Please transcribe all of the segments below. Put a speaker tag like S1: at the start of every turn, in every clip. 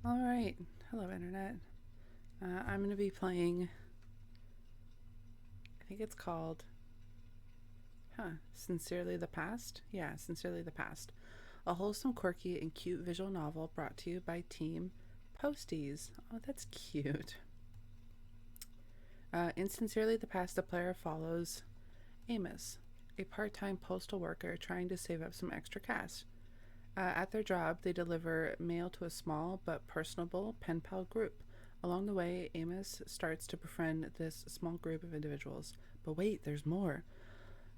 S1: All right. Hello, Internet. I'm going to be playing, I think it's called, Sincerely the Past? Yeah, Sincerely the Past. A wholesome, quirky, and cute visual novel brought to you by Team Posties. Oh, that's cute. In Sincerely the Past, the player follows Amos, a part time postal worker trying to save up some extra cash. At their job, they deliver mail to a small but personable pen pal group. Along the way, Amos starts to befriend this small group of individuals. But wait, there's more.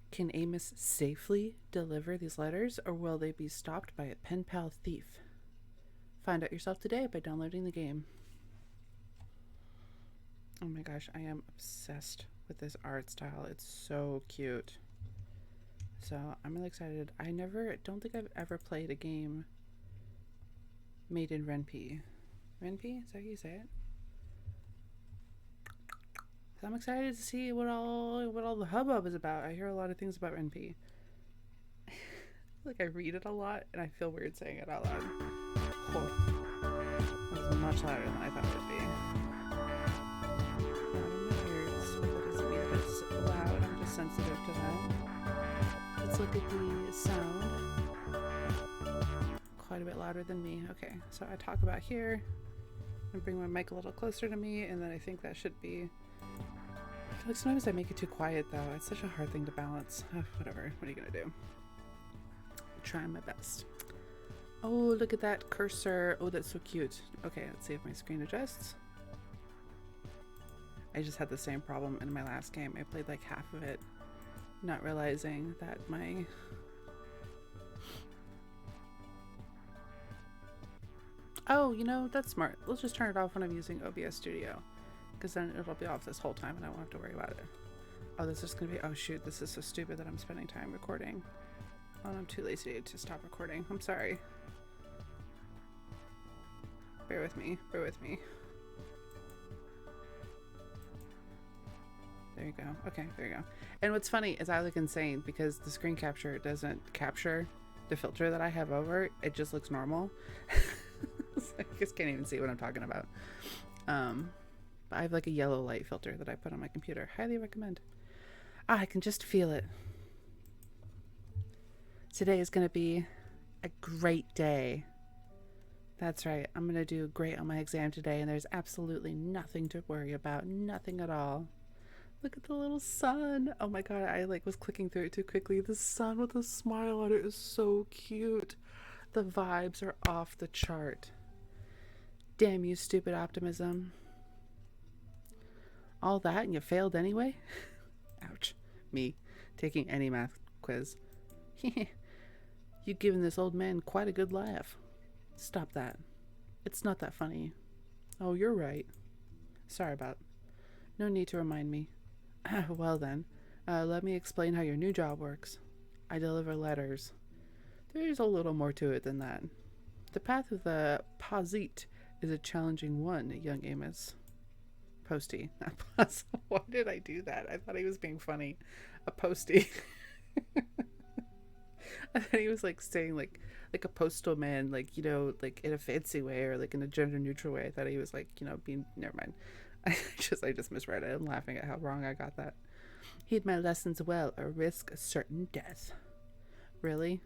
S1: Can Amos safely deliver these letters, or will they be stopped by a pen pal thief? Find out yourself today by downloading the game. Oh my gosh, I am obsessed with this art style. It's so cute. So I'm really excited. I don't think I've ever played a game made in Ren'Py. Ren'Py? Is that how you say it? So I'm excited to see what all the hubbub is about. I hear a lot of things about Ren'Py. Like I read it a lot and I feel weird saying it out loud. Oh, that was much louder than I thought it would be. My ears, but that doesn't mean that it's loud. I'm just sensitive to that. Let's look at the sound. Quite a bit louder than me. Okay, so I talk about here and bring my mic a little closer to me, and then I think that should be. I feel like sometimes I make it too quiet though. It's such a hard thing to balance. Whatever. What are you gonna do? I'm trying my best. Oh, look at that cursor. Oh, that's so cute. Okay, let's see if my screen adjusts. I just had the same problem in my last game. I played like half of it, not realizing that my oh, that's smart. Let's just turn it off when I'm using OBS Studio, because then it'll be off this whole time and I won't have to worry about it. Oh, this is gonna be, oh shoot, this is so stupid that I'm spending time recording. Oh, I'm too lazy to stop recording. I'm sorry. Bear with me. Bear with me. There you go. Okay, there you go. And what's funny is I look insane because the screen capture doesn't capture the filter that I have over. It just looks normal. So I just can't even see what I'm talking about. But I have like a yellow light filter that I put on my computer. Highly recommend. I can just feel it. Today is going to be a great day. That's right. I'm going to do great on my exam today, and there's absolutely nothing to worry about. Nothing at all. Look at the little sun. Oh my god, I was clicking through it too quickly. The sun with a smile on it is so cute. The vibes are off the chart. Damn you, stupid optimism. All that and you failed anyway? Ouch. Me taking any math quiz. You've given this old man quite a good laugh. Stop that. It's not that funny. Oh, you're right. Sorry about. No need to remind me. Well then, let me explain how your new job works. I deliver letters. There's a little more to it than that. The path of the Postie is a challenging one, young Amos. Postie, not Pos. Why did I do that? I thought he was being funny. A postie. I thought he was saying like a postal man, like in a fancy way or like in a gender neutral way. I thought he was being. Never mind. I just misread it. I'm laughing at how wrong I got that. Heed my lessons well, or risk certain death. Really?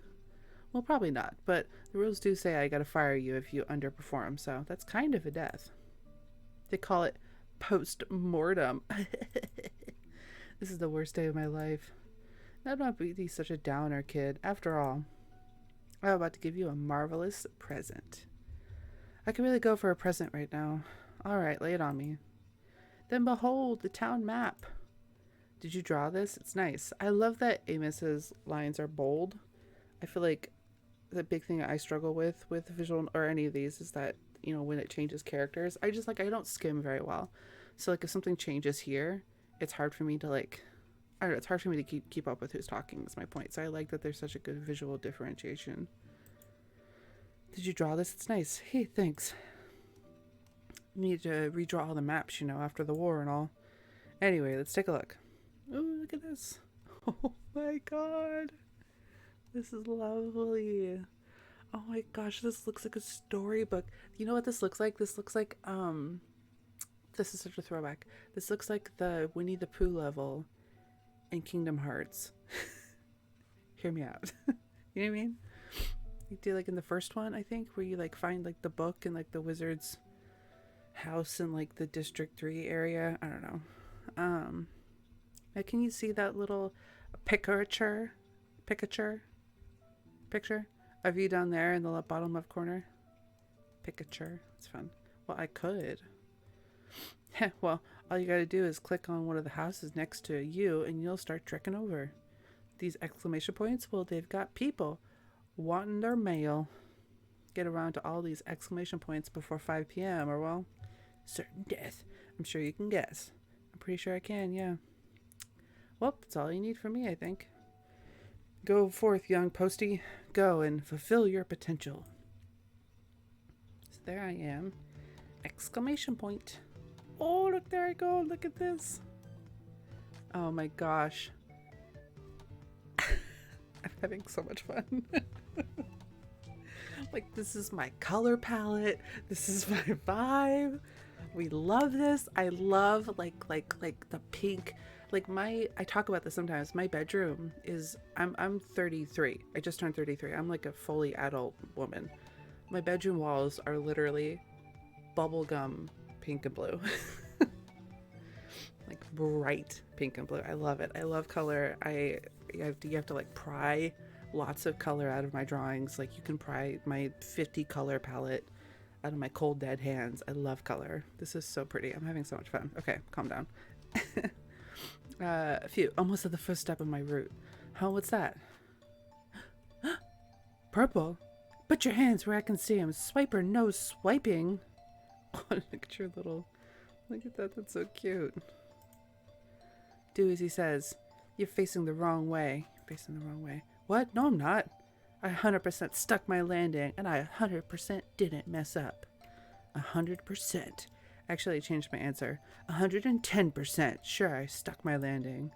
S1: Well, probably not, but the rules do say I gotta fire you if you underperform, so that's kind of a death. They call it post-mortem. This is the worst day of my life. Now don't be such a downer, kid. After all, I'm about to give you a marvelous present. I could really go for a present right now. Alright, lay it on me. Then behold, the town map. Did you draw this? It's nice. I love that Amos's lines are bold. I feel like the big thing I struggle with visual or any of these is that, when it changes characters, I don't skim very well. So if something changes here, it's hard for me to I don't know, it's hard for me to keep up with who's talking is my point. So I like that there's such a good visual differentiation. Did you draw this? It's nice. Hey, thanks. Need to redraw all the maps, after the war and all. Anyway, let's take a look. Oh, look at this. Oh my god. This is lovely. Oh my gosh, this looks like a storybook. You know what this looks like? This looks like this is such a throwback. This looks like the Winnie the Pooh level in Kingdom Hearts. Hear me out. You know what I mean? You do like in the first one, I think, where you like find like the book in like the wizard's house in like the District 3 area. I don't know. Can you see that little picture picture of you down there in the bottom left corner? Picture. It's fun. Well, I could. Well, all you gotta do is click on one of the houses next to you and you'll start trekking over. These exclamation points, well, they've got people wanting their mail. Get around to all these exclamation points before 5 p.m. or, well, certain death. I'm sure you can guess. I'm pretty sure I can, yeah. Well, that's all you need from me, I think. Go forth, young postie. Go and fulfill your potential. So there I am. Exclamation point. Oh, look, there I go. Look at this. Oh my gosh. I'm having so much fun. Like, this is my color palette. This is my vibe. We love this. I love like the pink. Like I talk about this sometimes. My bedroom is I'm 33. I just turned 33. I'm like a fully adult woman. My bedroom walls are literally bubblegum pink and blue. Like bright pink and blue. I love it. I love color. You have to like pry lots of color out of my drawings. Like, you can pry my 50 color palette out of my cold dead hands. I love color. This is so pretty. I'm having so much fun. Okay, calm down. Phew, almost at the first step of my route. Huh, what's that? Purple? Put your hands where I can see them. Swiper, no swiping. Oh, look at your little... Look at that, that's so cute. Do as he says. You're facing the wrong way. You're facing the wrong way. What? No, I'm not. I 100% stuck my landing, and I 100% didn't mess up. 100%. Actually, I changed my answer. 110%. Sure, I stuck my landing.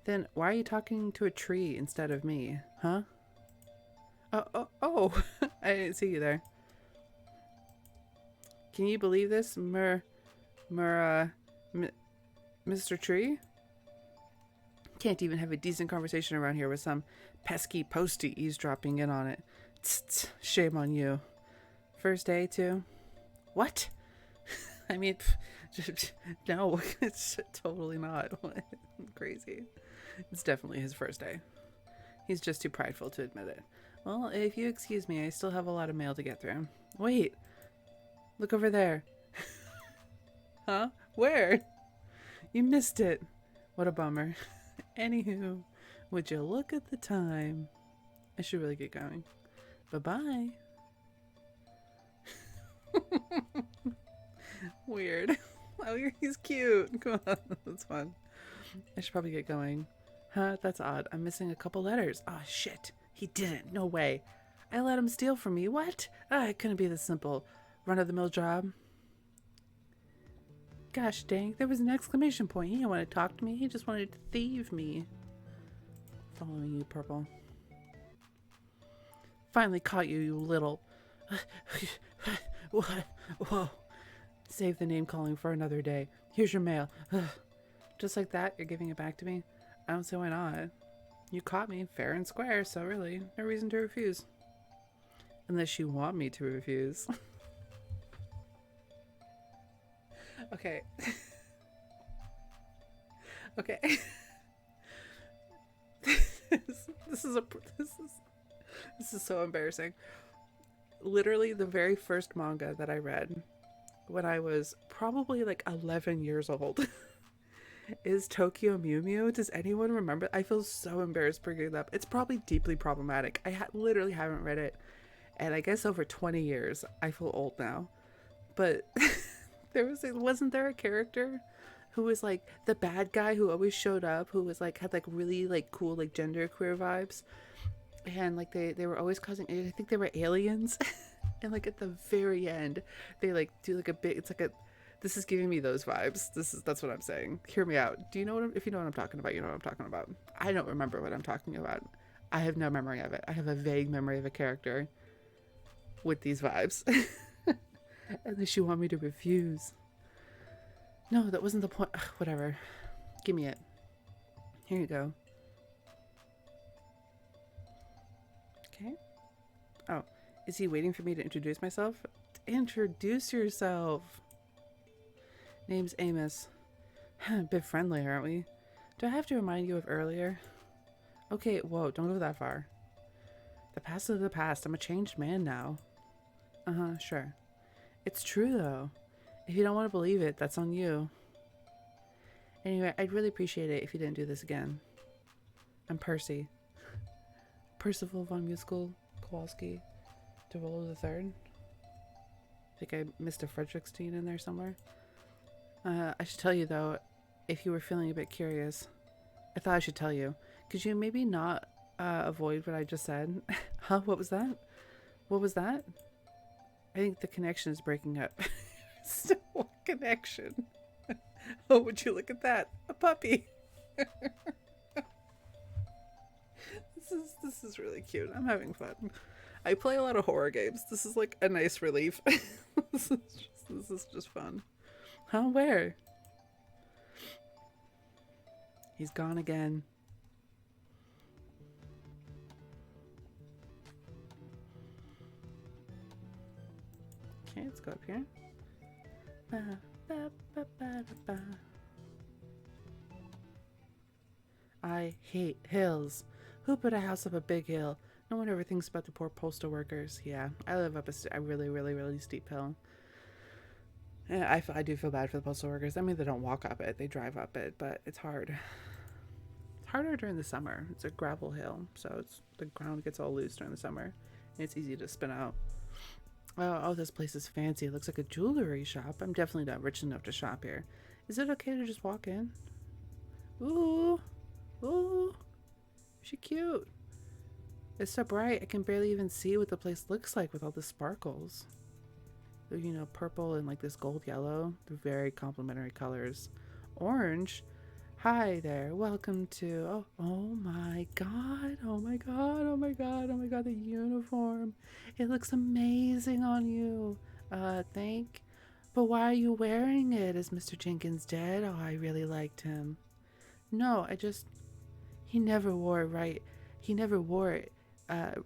S1: Then why are you talking to a tree instead of me? Huh? Oh. I didn't see you there. Can you believe this? Mr. Tree? Can't even have a decent conversation around here with some pesky postie eavesdropping in on it. Tsk, shame on you. First day, too? What? I mean, no, it's totally not. Crazy. It's definitely his first day. He's just too prideful to admit it. Well, if you excuse me, I still have a lot of mail to get through. Wait. Look over there. Huh? Where? You missed it. What a bummer. Anywho, would you look at the time? I should really get going. Bye-bye. Weird. Oh, he's cute. Come on. That's fun. I should probably get going. Huh? That's odd. I'm missing a couple letters. Oh, shit. He didn't. No way. I let him steal from me. What? It couldn't be this simple. Run-of-the-mill job. Gosh dang, there was an exclamation point. He didn't want to talk to me. He just wanted to thieve me. Following you, Purple. Finally caught you, you little... What? Whoa. Save the name calling for another day. Here's your mail. Just like that, you're giving it back to me? I don't see why not. You caught me fair and square, so really, no reason to refuse. Unless you want me to refuse. Okay. Okay. This is so embarrassing. Literally the very first manga that I read when I was probably like 11 years old is Tokyo Mew Mew. Does anyone remember? I feel so embarrassed bringing it up. It's probably deeply problematic. I literally haven't read it, and I guess over 20 years. I feel old now, but wasn't there a character who was like the bad guy who always showed up, who was like had like really like cool like genderqueer vibes, and like they were always causing, I think they were aliens. And like at the very end they like do like a big, it's like a, this is giving me those vibes. That's what I'm saying. Hear me out. Do you know if you know what I'm talking about, you know what I'm talking about. I don't remember what I'm talking about. I have no memory of it. I have a vague memory of a character. with these vibes. Unless you want me to refuse. No, that wasn't the point. Ugh, whatever. Give me it. Here you go. Okay. Oh, is he waiting for me to introduce myself? Introduce yourself. Name's Amos. A bit friendly, aren't we? Do I have to remind you of earlier? Okay, whoa, don't go that far. The past is the past. I'm a changed man now. Uh-huh, sure. It's true, though. If you don't want to believe it, that's on you. Anyway, I'd really appreciate it if you didn't do this again. I'm Percy. Percival von Musical Kowalski DeRollo III. I think I missed a Frederickstein in there somewhere. I should tell you, though, if you were feeling a bit curious, I thought I should tell you. Could you maybe not avoid what I just said? Huh? What was that? What was that? I think the connection is breaking up. So, what connection? Oh, would you look at that? A puppy. This is really cute. I'm having fun. I play a lot of horror games. This is like a nice relief. This is just fun. Huh? Where? He's gone again. Okay, let's go up here. Ba, ba, ba, ba, ba. I hate hills. Who put a house up a big hill? No one ever thinks about the poor postal workers. Yeah, I live up a really steep hill. Yeah, I do feel bad for the postal workers. I mean, they don't walk up it, they drive up it, but it's hard. It's harder during the summer. It's a gravel hill, so the ground gets all loose during the summer, and it's easy to spin out. Oh, this place is fancy. It looks like a jewelry shop. I'm definitely not rich enough to shop here. Is it okay to just walk in? Ooh. Ooh. She cute. It's so bright, I can barely even see what the place looks like with all the sparkles. You know, purple and like this gold yellow. They're very complementary colors. Orange. Hi there. Welcome to... Oh my god. Oh my god. Oh my god. Oh my god. The uniform. It looks amazing on you. Thank... But why are you wearing it? Is Mr. Jenkins dead? Oh, I really liked him. No, he never wore it right. He never wore it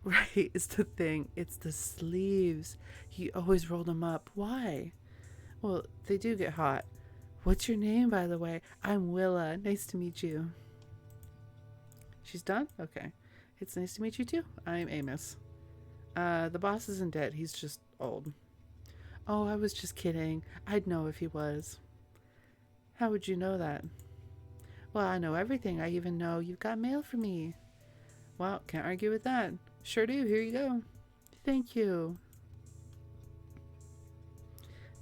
S1: right is the thing. It's the sleeves. He always rolled them up. Why? Well, they do get hot. What's your name, by the way? I'm Willa. Nice to meet you. She's done? Okay. It's nice to meet you too. I'm Amos. The boss isn't dead. He's just old. Oh, I was just kidding. I'd know if he was. How would you know that? Well, I know everything. I even know you've got mail for me. Well, can't argue with that. Sure do. Here you go. Thank you.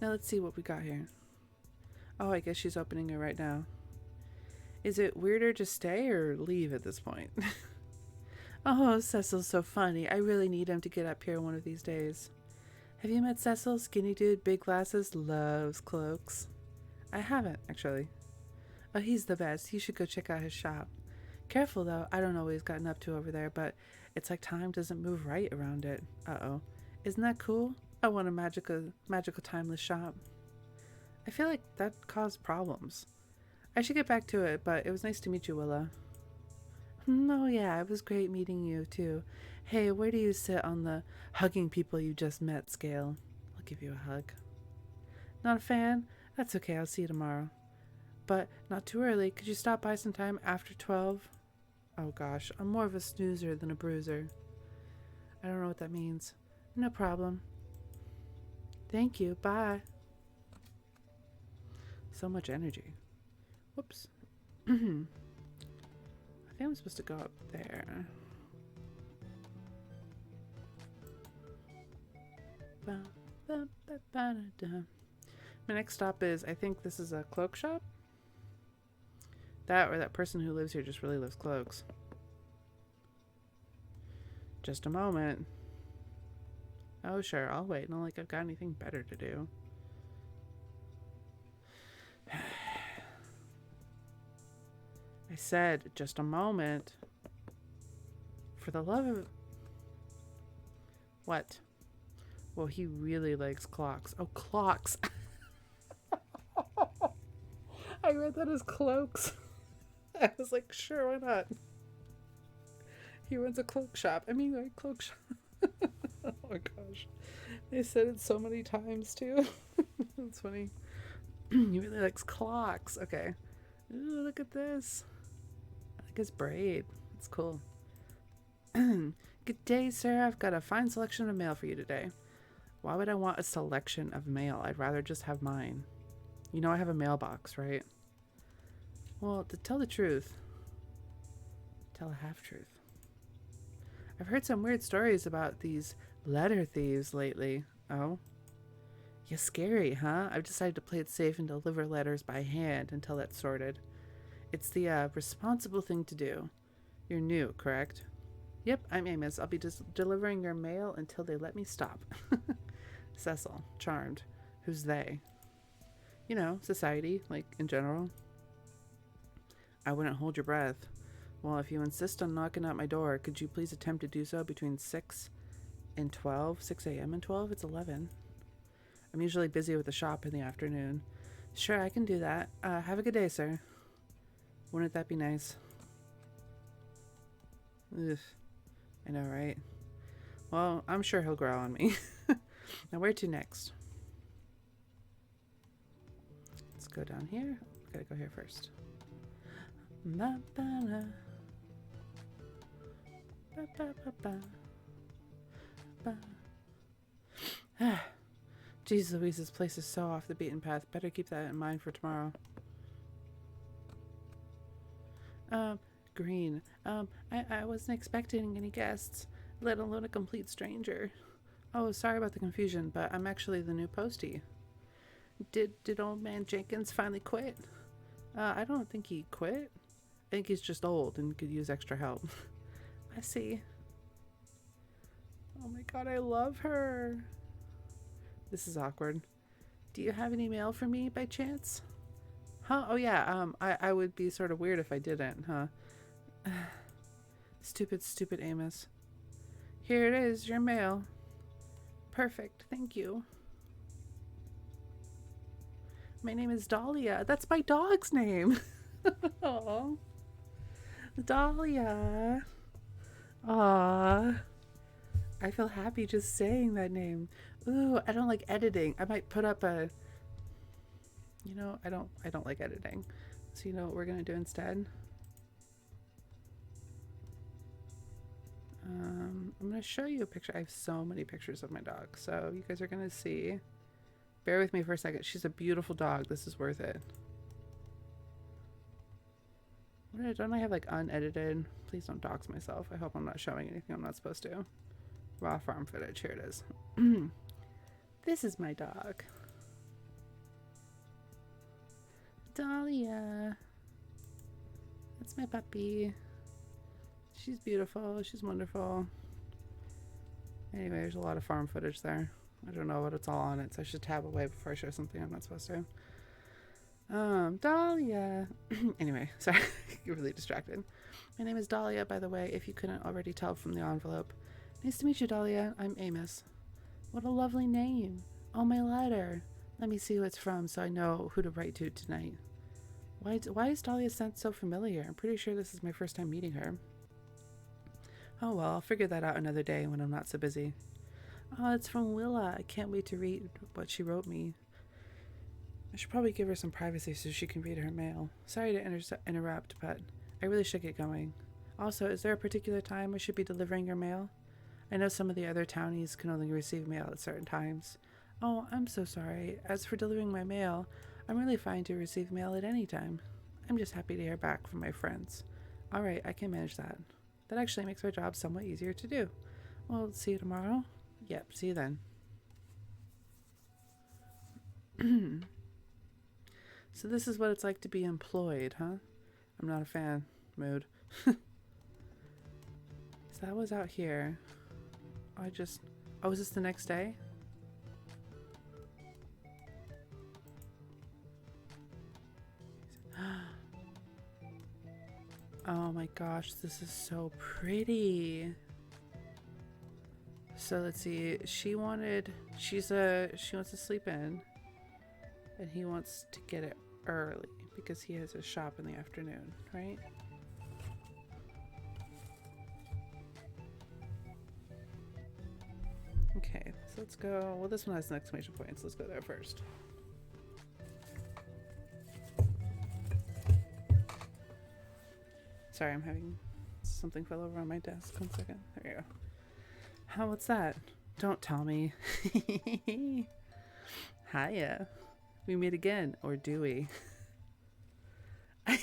S1: Now let's see what we got here. Oh, I guess she's opening it right now. Is it weirder to stay or leave at this point? Oh, Cecil's so funny. I really need him to get up here one of these days. Have you met Cecil? Skinny dude, big glasses, loves cloaks. I haven't, actually. Oh, he's the best. You should go check out his shop. Careful, though. I don't know what he's gotten up to over there, but it's like time doesn't move right around it. Uh-oh. Isn't that cool? I want a magical timeless shop. I feel like that caused problems. I should get back to it, but it was nice to meet you, Willa. Oh, yeah, it was great meeting you, too. Hey, where do you sit on the hugging people you just met scale? I'll give you a hug. Not a fan? That's okay, I'll see you tomorrow. But not too early. Could you stop by sometime after 12? Oh gosh, I'm more of a snoozer than a bruiser. I don't know what that means. No problem. Thank you. Bye. So much energy. Whoops. I think I'm supposed to go up there. My next stop is, I think this is a cloak shop. That or that person who lives here just really loves cloaks. Just a moment. Oh, sure, I'll wait. Not like I've got anything better to do. I said, just a moment. For the love of... What? Well, he really likes clocks. Oh, clocks. I read that as cloaks. I was like, sure, why not? He runs a cloak shop. I mean, like, cloak shop. Oh my gosh. They said it so many times too. That's funny. He really likes clocks. Okay. Ooh, look at this. I like his braid. It's cool. Good day, sir. I've got a fine selection of mail for you today. Why would I want a selection of mail? I'd rather just have mine. You know I have a mailbox, right? Well, to tell the truth, tell a half-truth. I've heard some weird stories about these letter thieves lately. Oh? Yeah, scary, huh? I've decided to play it safe and deliver letters by hand until that's sorted. It's the responsible thing to do. You're new, correct? Yep, I'm Amos. I'll be delivering your mail until they let me stop. Cecil, charmed. Who's they? You know, society, like in general. I wouldn't hold your breath. Well, if you insist on knocking at my door, could you please attempt to do so between 6 and 12? 6 a.m. and 12? It's 11. I'm usually busy with the shop in the afternoon. Sure, I can do that. Have a good day, sir. Wouldn't that be nice? Ugh. I know, right? Well, I'm sure he'll grow on me. Now, where to next? Let's go down here. Gotta go here first. Jeez Louise, this place is so off the beaten path. Better keep that in mind for tomorrow. Green. I wasn't expecting any guests, let alone a complete stranger. Oh, sorry about the confusion, but I'm actually the new postie. Did old man Jenkins finally quit? I don't think he quit. I think he's just old and could use extra help. I see. Oh my god, I love her. This is awkward. Do you have any mail for me by chance? Huh? Oh yeah, I would be sort of weird if I didn't, huh? Stupid Amos. Here it is, your mail. Perfect, thank you. My name is Dahlia. That's my dog's name. Aww. Dahlia. Aww. I feel happy just saying that name. Ooh, I don't like editing. I might put up a... You know, I don't like editing. So you know what we're gonna do instead? I'm gonna show you a picture. I have so many pictures of my dog, so you guys are gonna see. Bear with me for a second. She's a beautiful dog. This is worth it. Don't I have like unedited? Please don't dox myself. I hope I'm not showing anything I'm not supposed to. Raw farm footage. Here it is. This is my dog. Dahlia. That's my puppy. She's beautiful. She's wonderful. Anyway, there's a lot of farm footage there. I don't know what it's all on it, so I should tab away before I show something I'm not supposed to. Dahlia. Anyway, sorry, you're really distracted. My name is Dahlia, by the way, if you couldn't already tell from the envelope. Nice to meet you, Dahlia. I'm Amos. What a lovely name. Oh, my letter. Let me see who it's from so I know who to write to tonight. Why is Dahlia's scent so familiar? I'm pretty sure this is my first time meeting her. Oh well, I'll figure that out another day when I'm not so busy. Oh, it's from Willa. I can't wait to read what she wrote me. I should probably give her some privacy so she can read her mail. Sorry to interrupt, but I really should get going. Also, is there a particular time I should be delivering your mail? I know some of the other townies can only receive mail at certain times. Oh, I'm so sorry. As for delivering my mail, I'm really fine to receive mail at any time. I'm just happy to hear back from my friends. Alright, I can manage that. That actually makes my job somewhat easier to do. Well, see you tomorrow? Yep, see you then. So this is what it's like to be employed, huh? I'm not a fan. Mood. So that was out here. Oh, is this the next day? Oh my gosh, this is so pretty. So let's see. She wants to sleep in, and he wants to get it early because he has a shop in the afternoon, right? Okay, so let's go. Well, this one has an exclamation point, so let's go there first. Sorry, I'm having something fell over on my desk. 1 second. There you go. How? What's that? Don't tell me. Hiya. We meet again, or do we? I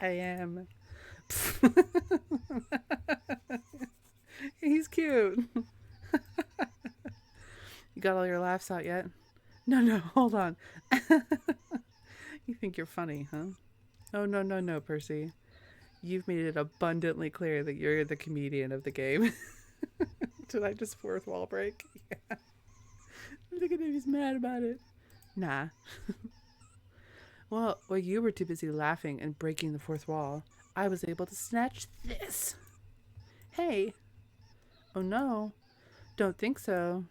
S1: am. He's cute. You got all your laughs out yet? No, hold on. You think you're funny, huh? Oh, no, Percy. You've made it abundantly clear that you're the comedian of the game. Did I just fourth wall break? Yeah. Look at him, he's mad about it. Nah. Well, while you were too busy laughing and breaking the fourth wall, I was able to snatch this. Hey. Oh no. Don't think so.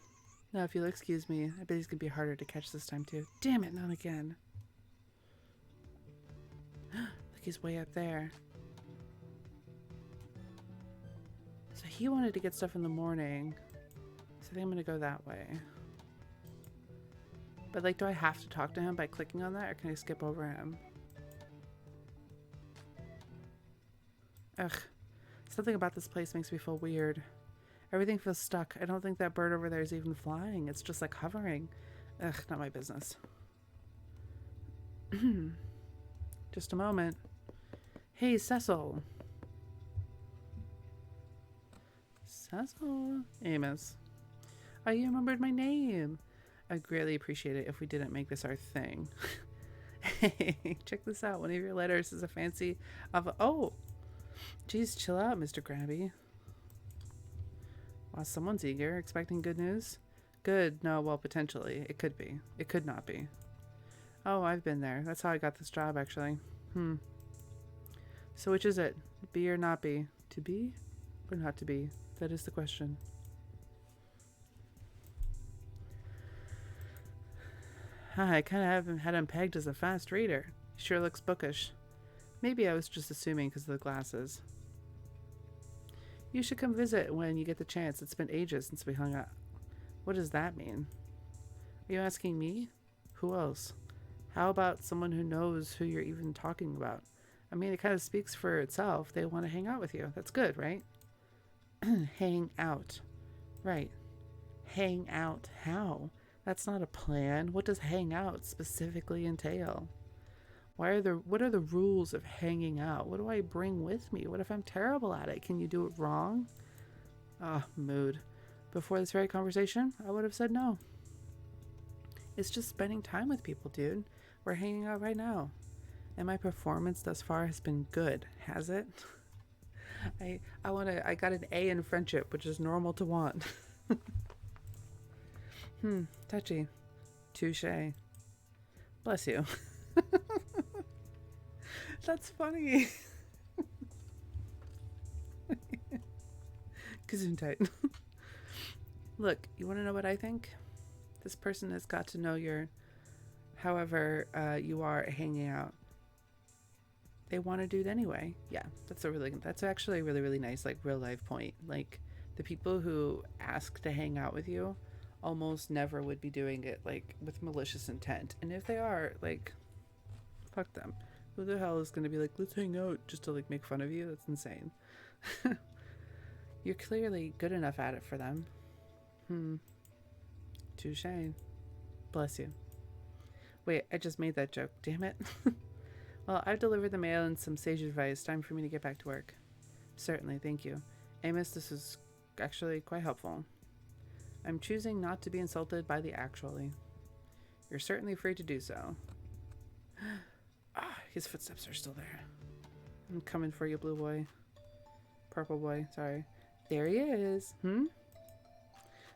S1: Now, if you'll excuse me, I bet he's gonna be harder to catch this time too. Damn it, not again. Look, he's way up there. So he wanted to get stuff in the morning. So I think I'm gonna go that way. But like, do I have to talk to him by clicking on that, or can I skip over him? Ugh. Something about this place makes me feel weird. Everything feels stuck. I don't think that bird over there is even flying. It's just like hovering. Ugh, not my business. Just a moment. Hey, Cecil. Cecil? Amos. Oh, you remembered my name. I'd greatly appreciate it if we didn't make this our thing. Hey, check this out. One of your letters is a fancy of... Oh! Geez, chill out, Mr. Grabby. Wow, someone's eager. Expecting good news? Good. No, well, potentially. It could be. It could not be. Oh, I've been there. That's how I got this job, actually. So which is it? Be or not be? To be or not to be? That is the question. I kind of haven't had him pegged as a fast reader. He sure looks bookish. Maybe I was just assuming because of the glasses. You should come visit when you get the chance. It's been ages since we hung out. What does that mean? Are you asking me? Who else? How about someone who knows who you're even talking about? I mean, it kind of speaks for itself. They want to hang out with you. That's good, right? Hang out. Right. Hang out. How? That's not a plan. What does hang out specifically entail? What are the rules of hanging out? What do I bring with me? What if I'm terrible at it? Can you do it wrong? Ah, mood. Before this very conversation, I would have said no. It's just spending time with people, dude. We're hanging out right now. And my performance thus far has been good, has it? I got an A in friendship, which is normal to want. Touchy. Touché. Bless you. That's funny. Gesundheit. Look, you want to know what I think? This person has got to know however you are hanging out. They want to do it anyway. Yeah, that's actually a really, really nice, like, real life point. Like, the people who ask to hang out with you almost never would be doing it, like, with malicious intent. And if they are, like, fuck them. Who the hell is going to be like, let's hang out just to, like, make fun of you? That's insane. You're clearly good enough at it for them. Touché. Bless you. Wait, I just made that joke. Damn it. Well, I've delivered the mail and some sage advice. Time for me to get back to work. Certainly, thank you. Amos, this is actually quite helpful. I'm choosing not to be insulted by the actually. You're certainly free to do so. His footsteps are still there. I'm coming for you, blue boy. Purple boy, sorry. There he is.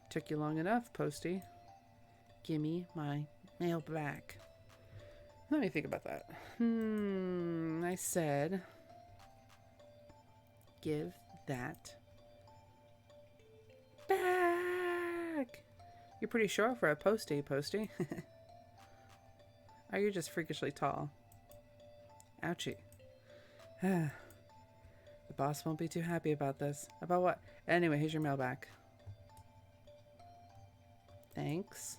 S1: Took you long enough, Posty. Gimme my mail back. Let me think about that. I said, give that back! You're pretty short for a Postie. Oh, you're just freakishly tall. Ouchie. The boss won't be too happy about this. About what? Anyway, here's your mail back. Thanks.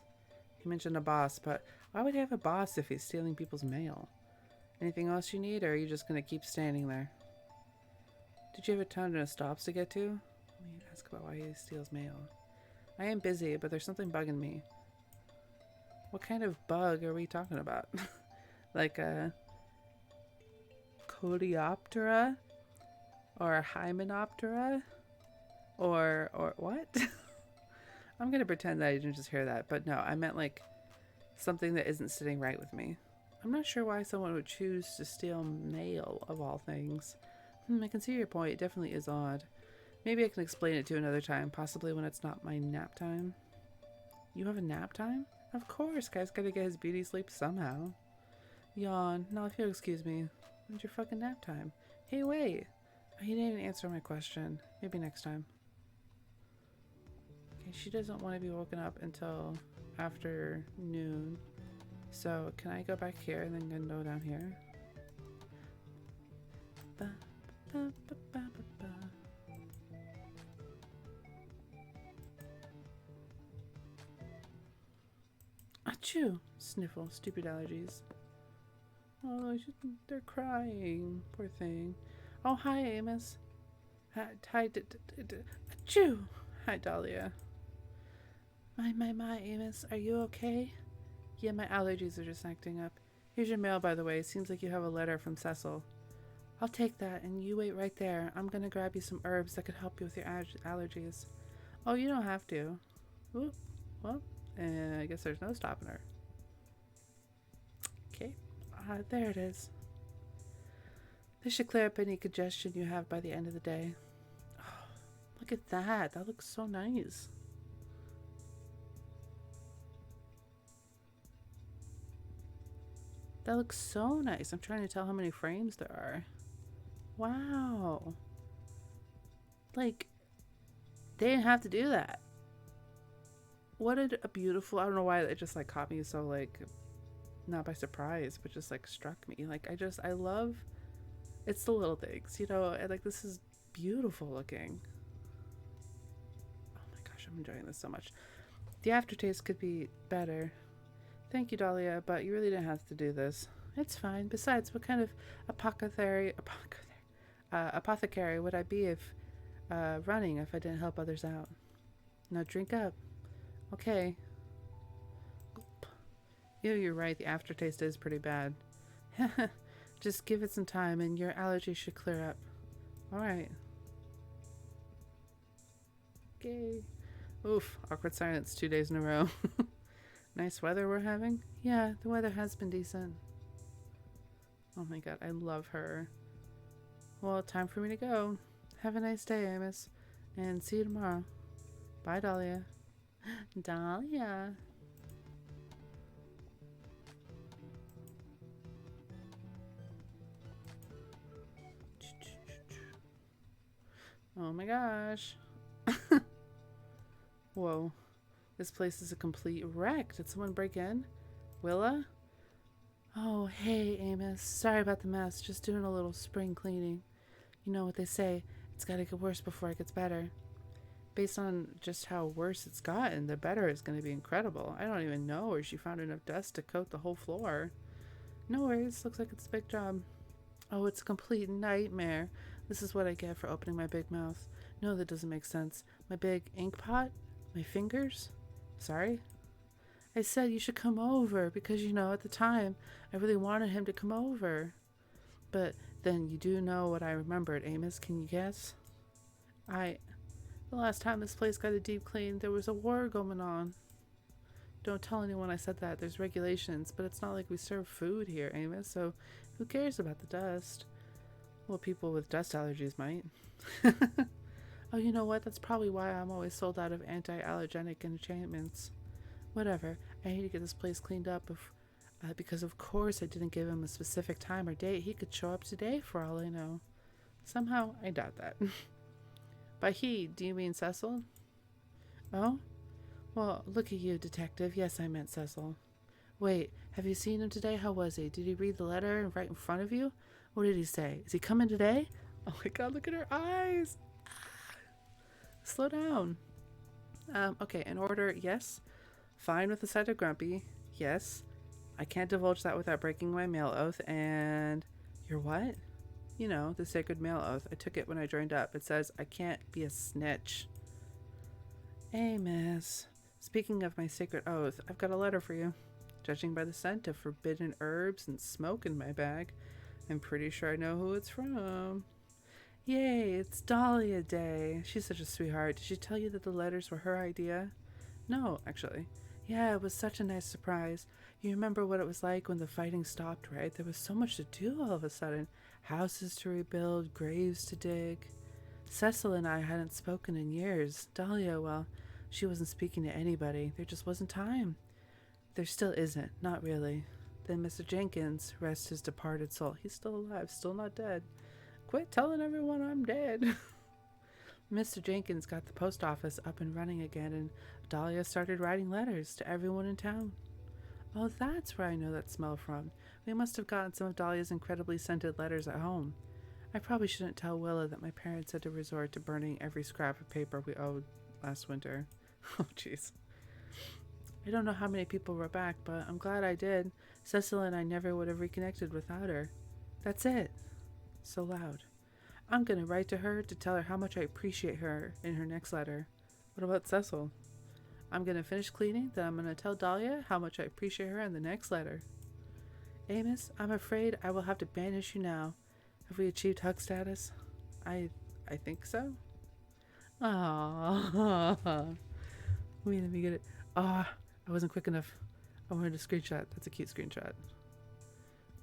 S1: He mentioned a boss, but why would he have a boss if he's stealing people's mail? Anything else you need, or are you just going to keep standing there? Did you have a ton of stops to get to? Let me ask about why he steals mail. I am busy, but there's something bugging me. What kind of bug are we talking about? Like a Coleoptera? Or a Hymenoptera? Or what? I'm going to pretend that I didn't just hear that, but no, I meant like something that isn't sitting right with me. I'm not sure why someone would choose to steal mail, of all things. I can see your point. It definitely is odd. Maybe I can explain it to another time, possibly when it's not my nap time. You have a nap time? Of course, guy's gotta get his beauty sleep somehow. Yawn. Now if you'll excuse me. When's your fucking nap time? Hey, wait. He didn't answer my question. Maybe next time. Okay, she doesn't want to be woken up until after noon. So, can I go back here and then go down here? Ba, ba, ba, ba, ba, ba. Achoo! Sniffle. Stupid allergies. Oh, they're crying. Poor thing. Oh, hi, Amos. Hi, achoo! Hi, Dahlia. My, Amos. Are you okay? Yeah, my allergies are just acting up. Here's your mail, by the way. Seems like you have a letter from Cecil. I'll take that, and you wait right there. I'm gonna grab you some herbs that could help you with your allergies. Oh, you don't have to. Oop. Well, I guess there's no stopping her. Okay. There it is. This should clear up any congestion you have by the end of the day. Oh, look at that. That looks so nice. That looks so nice. I'm trying to tell how many frames there are. Wow. Like, they didn't have to do that. What a beautiful, I don't know why it just like caught me so like, not by surprise, but just like struck me. Like I love, it's the little things, you know, and like this is beautiful looking. Oh my gosh, I'm enjoying this so much. The aftertaste could be better. Thank you, Dahlia, but you really didn't have to do this. It's fine. Besides, what kind of apothecary would I be if running if I didn't help others out? Now drink up. Okay. Ew, you're right. The aftertaste is pretty bad. Just give it some time and your allergies should clear up. Alright. Okay. Oof. Awkward silence 2 days in a row. Nice weather we're having? Yeah, the weather has been decent. Oh my god, I love her. Well, time for me to go. Have a nice day, Amos. And see you tomorrow. Bye, Dahlia. Dahlia. Oh my gosh. Whoa. This place is a complete wreck. Did someone break in? Willa? Oh, hey, Amos. Sorry about the mess. Just doing a little spring cleaning. You know what they say. It's gotta get worse before it gets better. Based on just how worse it's gotten, the better is going to be incredible. I don't even know where she found enough dust to coat the whole floor. No worries. Looks like it's a big job. Oh, it's a complete nightmare. This is what I get for opening my big mouth. No, that doesn't make sense. My big ink pot? My fingers? Sorry? I said you should come over because, you know, at the time, I really wanted him to come over. But then you do know what I remembered, Amos. Can you guess? The last time this place got a deep clean, there was a war going on. Don't tell anyone I said that. There's regulations, but it's not like we serve food here, Amos, so who cares about the dust? Well, people with dust allergies might. Oh, you know what? That's probably why I'm always sold out of anti-allergenic enchantments. Whatever. I need to get this place cleaned up because of course I didn't give him a specific time or date. He could show up today for all I know. Somehow, I doubt that. By he, do you mean Cecil? Oh? Well, look at you, detective. Yes, I meant Cecil. Wait, have you seen him today? How was he? Did he read the letter right in front of you? What did he say? Is he coming today? Oh my god, look at her eyes. Slow down. Okay, in order, yes. Fine with the side of grumpy. Yes. I can't divulge that without breaking my male oath. And your what? You know, the sacred male oath. I took it when I joined up. It says I can't be a snitch. Hey, miss. Speaking of my sacred oath, I've got a letter for you. Judging by the scent of forbidden herbs and smoke in my bag, I'm pretty sure I know who it's from. Yay, it's Dahlia Day. She's such a sweetheart. Did she tell you that the letters were her idea? No, actually. Yeah, it was such a nice surprise. You remember what it was like when the fighting stopped, right? There was so much to do all of a sudden. Houses to rebuild, graves to dig. Cecil and I hadn't spoken in years. Dahlia, well, she wasn't speaking to anybody. There just wasn't time. There still isn't, not really. Then Mr. Jenkins, rest his departed soul. He's still alive, still not dead. Quit telling everyone I'm dead. Mr. Jenkins got the post office up and running again, and Dahlia started writing letters to everyone in town. Oh, that's where I know that smell from. We must have gotten some of Dahlia's incredibly scented letters at home. I probably shouldn't tell Willa that my parents had to resort to burning every scrap of paper we owed last winter. Oh, jeez. I don't know how many people wrote back, but I'm glad I did. Cecil and I never would have reconnected without her. That's it. So loud. I'm going to write to her to tell her how much I appreciate her in her next letter. What about Cecil? I'm going to finish cleaning, then I'm going to tell Dahlia how much I appreciate her in the next letter. Amos, I'm afraid I will have to banish you now. Have we achieved hug status? I think so. Aww. Wait, let me get it. I wasn't quick enough. I wanted a screenshot. That's a cute screenshot.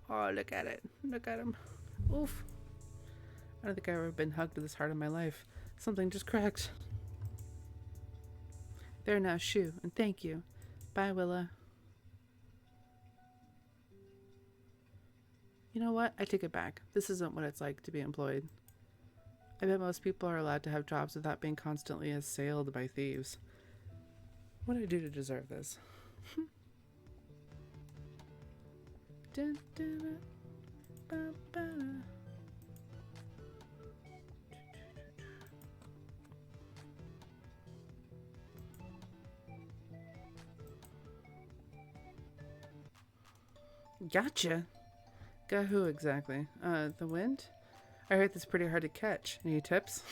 S1: Oh, look at it. Look at him. Oof. I don't think I've ever been hugged this hard in my life. Something just cracked. There now, shoo, and thank you. Bye, Willa. You know what? I take it back. This isn't what it's like to be employed. I bet most people are allowed to have jobs without being constantly assailed by thieves. What did I do to deserve this? Dun, dun, dun, ba, ba. Gotcha. Got who exactly? The wind? I heard this pretty hard to catch. Any tips?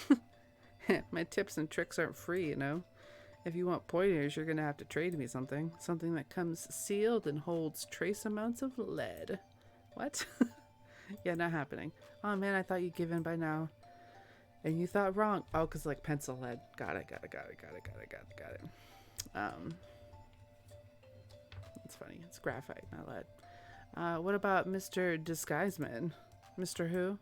S1: My tips and tricks aren't free, you know. If you want pointers, you're gonna have to trade me something. Something that comes sealed and holds trace amounts of lead. What? Yeah, not happening. Oh man, I thought you'd give in by now. And you thought wrong. Oh, because like pencil lead. Got it. It's funny. It's graphite, not lead. What about Mr. Disguiseman? Mr. Who?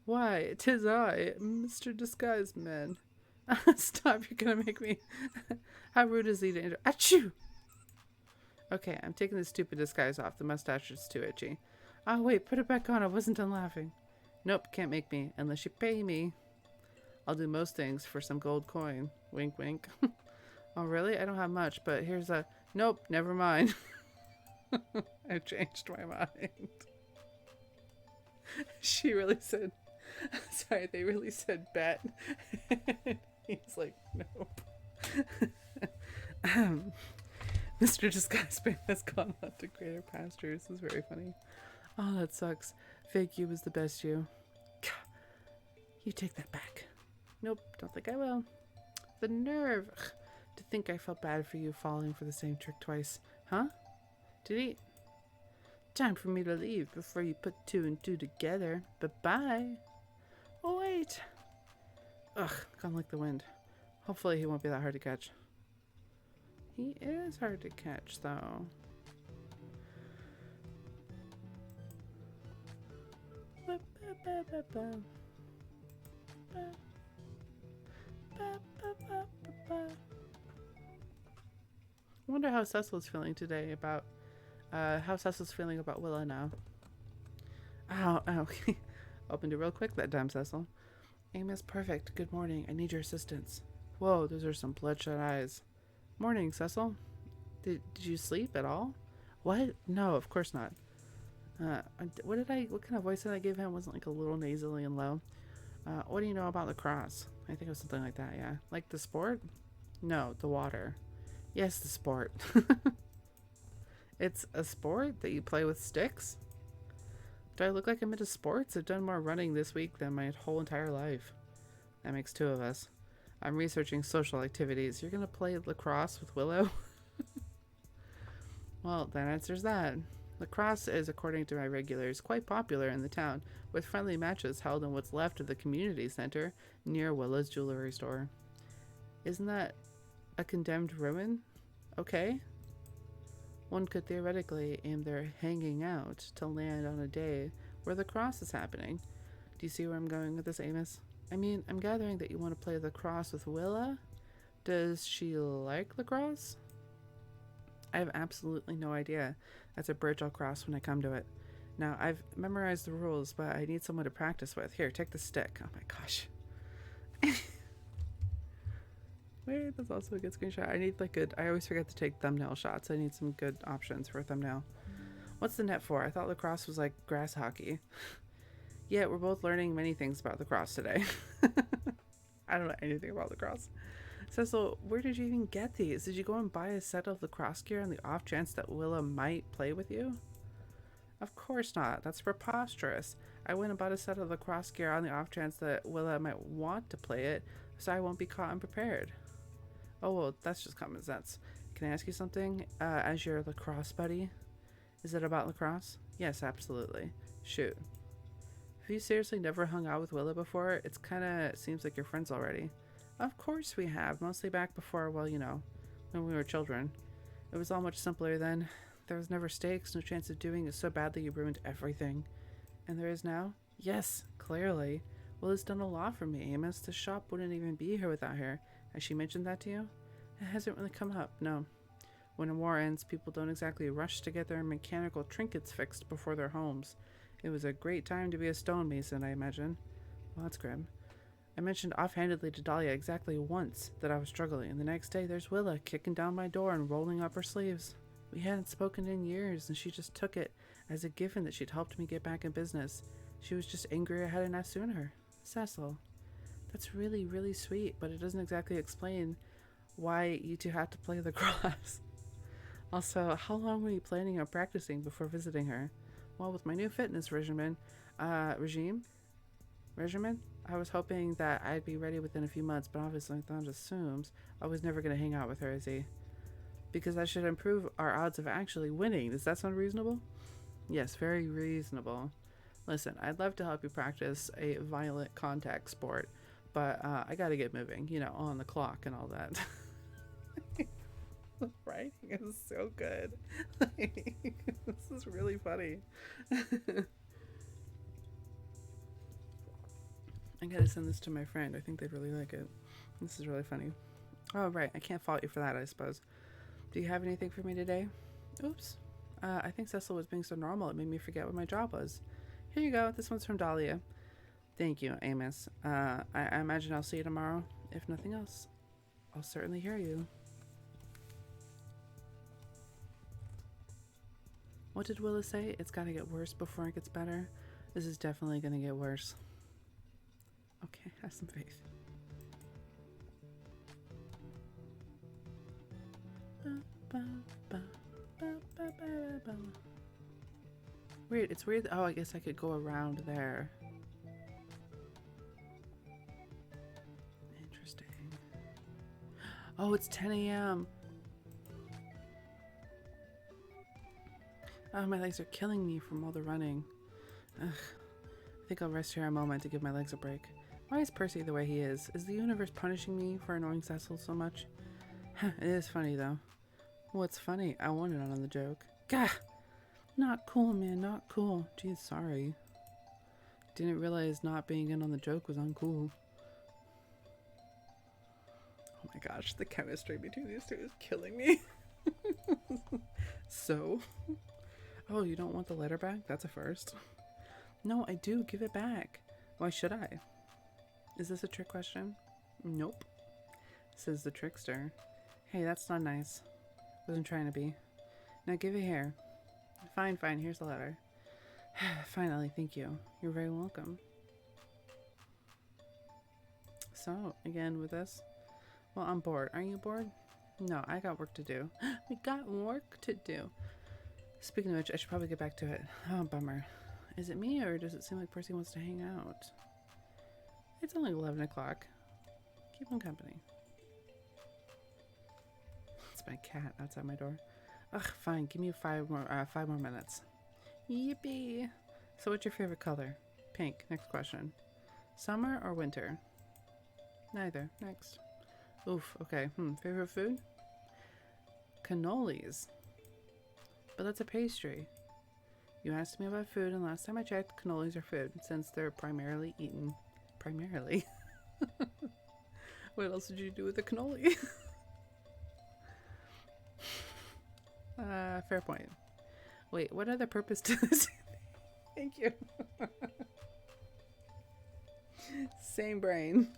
S1: Why, 'tis I, Mr. Disguiseman. Stop, you're gonna make me... How rude is he to Achoo! Okay, I'm taking this stupid disguise off. The mustache is too itchy. Oh, wait, put it back on. I wasn't done laughing. Nope, can't make me. Unless you pay me. I'll do most things for some gold coin. Wink, wink. Oh, really? I don't have much, but here's a... Nope, never mind. I changed my mind. She really said... Sorry, they really said bet. He's like, nope. Mr. Disguiseman has gone on to greater pastures. This is very funny. Oh, that sucks. Fake you was the best you. You take that back. Nope, don't think I will. The nerve. Ugh, to think I felt bad for you falling for the same trick twice. Huh? Did he? Time for me to leave before you put two and two together. Bye-bye. Oh, wait. Ugh, gone like the wind. Hopefully he won't be that hard to catch. He is hard to catch, though. I wonder how Cecil's feeling today about, how Cecil's feeling about Willa now. Oh, opened it real quick that time, Cecil. Amos, perfect. Good morning. I need your assistance. Whoa, those are some bloodshot eyes. Morning, Cecil. Did you sleep at all? What? No, of course not. What kind of voice did I give him? Wasn't like a little nasally and low. What do you know about lacrosse? I think it was something like that, yeah. Like the sport? No, the water. Yes, the sport. It's a sport that you play with sticks? Do I look like I'm into sports? I've done more running this week than my whole entire life. That makes two of us. I'm researching social activities. You're gonna play lacrosse with Willow? Well, that answers that. Lacrosse is, according to my regulars, quite popular in the town, with friendly matches held in what's left of the community center near Willow's jewelry store. Isn't that a condemned ruin? Okay. One could theoretically aim their hanging out to land on a day where lacrosse is happening. Do you see where I'm going with this, Amos? I mean, I'm gathering that you want to play lacrosse with Willa. Does she like lacrosse? I have absolutely no idea. That's a bridge I'll cross when I come to it. Now, I've memorized the rules, but I need someone to practice with. Here, take the stick. Oh my gosh. Wait, that's also a good screenshot. I always forget to take thumbnail shots. I need some good options for a thumbnail. What's the net for? I thought lacrosse was like grass hockey. Yeah, we're both learning many things about lacrosse today. I don't know anything about lacrosse. Cecil, where did you even get these? Did you go and buy a set of lacrosse gear on the off chance that Willa might play with you? Of course not. That's preposterous. I went and bought a set of lacrosse gear on the off chance that Willa might want to play it, so I won't be caught unprepared. Oh, well, that's just common sense. Can I ask you something? As your lacrosse buddy? Is it about lacrosse? Yes, absolutely. Shoot. Have you seriously never hung out with Willa before? It's kinda seems like you're friends already. Of course we have, mostly back before, well, you know, when we were children. It was all much simpler then. There was never stakes, no chance of doing it so badly you ruined everything. And there is now? Yes, clearly. Willa's done a lot for me, Amos. The shop wouldn't even be here without her. Has she mentioned that to you? It hasn't really come up, no. When a war ends, people don't exactly rush to get their mechanical trinkets fixed before their homes. It was a great time to be a stonemason, I imagine. Well, that's grim. I mentioned offhandedly to Dahlia exactly once that I was struggling, and the next day there's Willa kicking down my door and rolling up her sleeves. We hadn't spoken in years, and she just took it as a given that she'd helped me get back in business. She was just angry I hadn't asked sooner. Cecil, that's really, really sweet, but it doesn't exactly explain why you two had to play lacrosse. Also, how long were you planning on practicing before visiting her? Well, with my new fitness regimen, I was hoping that I'd be ready within a few months, but obviously that assumes I was never going to hang out with her, is he? Because that should improve our odds of actually winning. Does that sound reasonable? Yes, very reasonable. Listen, I'd love to help you practice a violent contact sport, but I gotta get moving, you know, on the clock and all that. The writing is so good. This is really funny. I gotta send this to my friend. I think they'd really like it. This is really funny. Oh, right. I can't fault you for that, I suppose. Do you have anything for me today? Oops. I think Cecil was being so normal it made me forget what my job was. Here you go. This one's from Dahlia. Thank you, Amos. I imagine I'll see you tomorrow. If nothing else, I'll certainly hear you. What did Willa say? It's gotta get worse before it gets better. This is definitely gonna get worse. Okay, have some faith. Weird, it's weird. Oh, I guess I could go around there. Interesting. Oh, it's 10 a.m. Oh, my legs are killing me from all the running. Ugh. I think I'll rest here a moment to give my legs a break. Why is Percy the way he is? Is the universe punishing me for annoying Cecil so much? It is funny, though. What's funny? I wanted on the joke. Gah! Not cool, man. Not cool. Geez, sorry. Didn't realize not being in on the joke was uncool. Oh my gosh, the chemistry between these two is killing me. So? Oh, you don't want the letter back? That's a first. No, I do. Give it back. Why should I? Is this a trick question? Nope. says the trickster. Hey, that's not nice. Wasn't trying to be. Now give it here. Fine, fine, here's the letter. Finally, thank you. You're very welcome. So, again with this. Well, I'm bored. Aren't you bored? No, I got work to do. We got work to do. Speaking of which, I should probably get back to it. Oh, bummer. Is it me, or does it seem like Percy wants to hang out? It's only 11 o'clock. Keep him company. It's my cat outside my door. Ugh, fine. Give me 5 more minutes. Yippee! So what's your favorite color? Pink. Next question. Summer or winter? Neither. Next. Oof, okay. Favorite food? Cannolis. But that's a pastry. You asked me about food, and last time I checked, cannolis are food, since they're primarily eaten. Primarily? What else did you do with a cannoli? Fair point. Wait, what other purpose to this? Thank you. Same brain.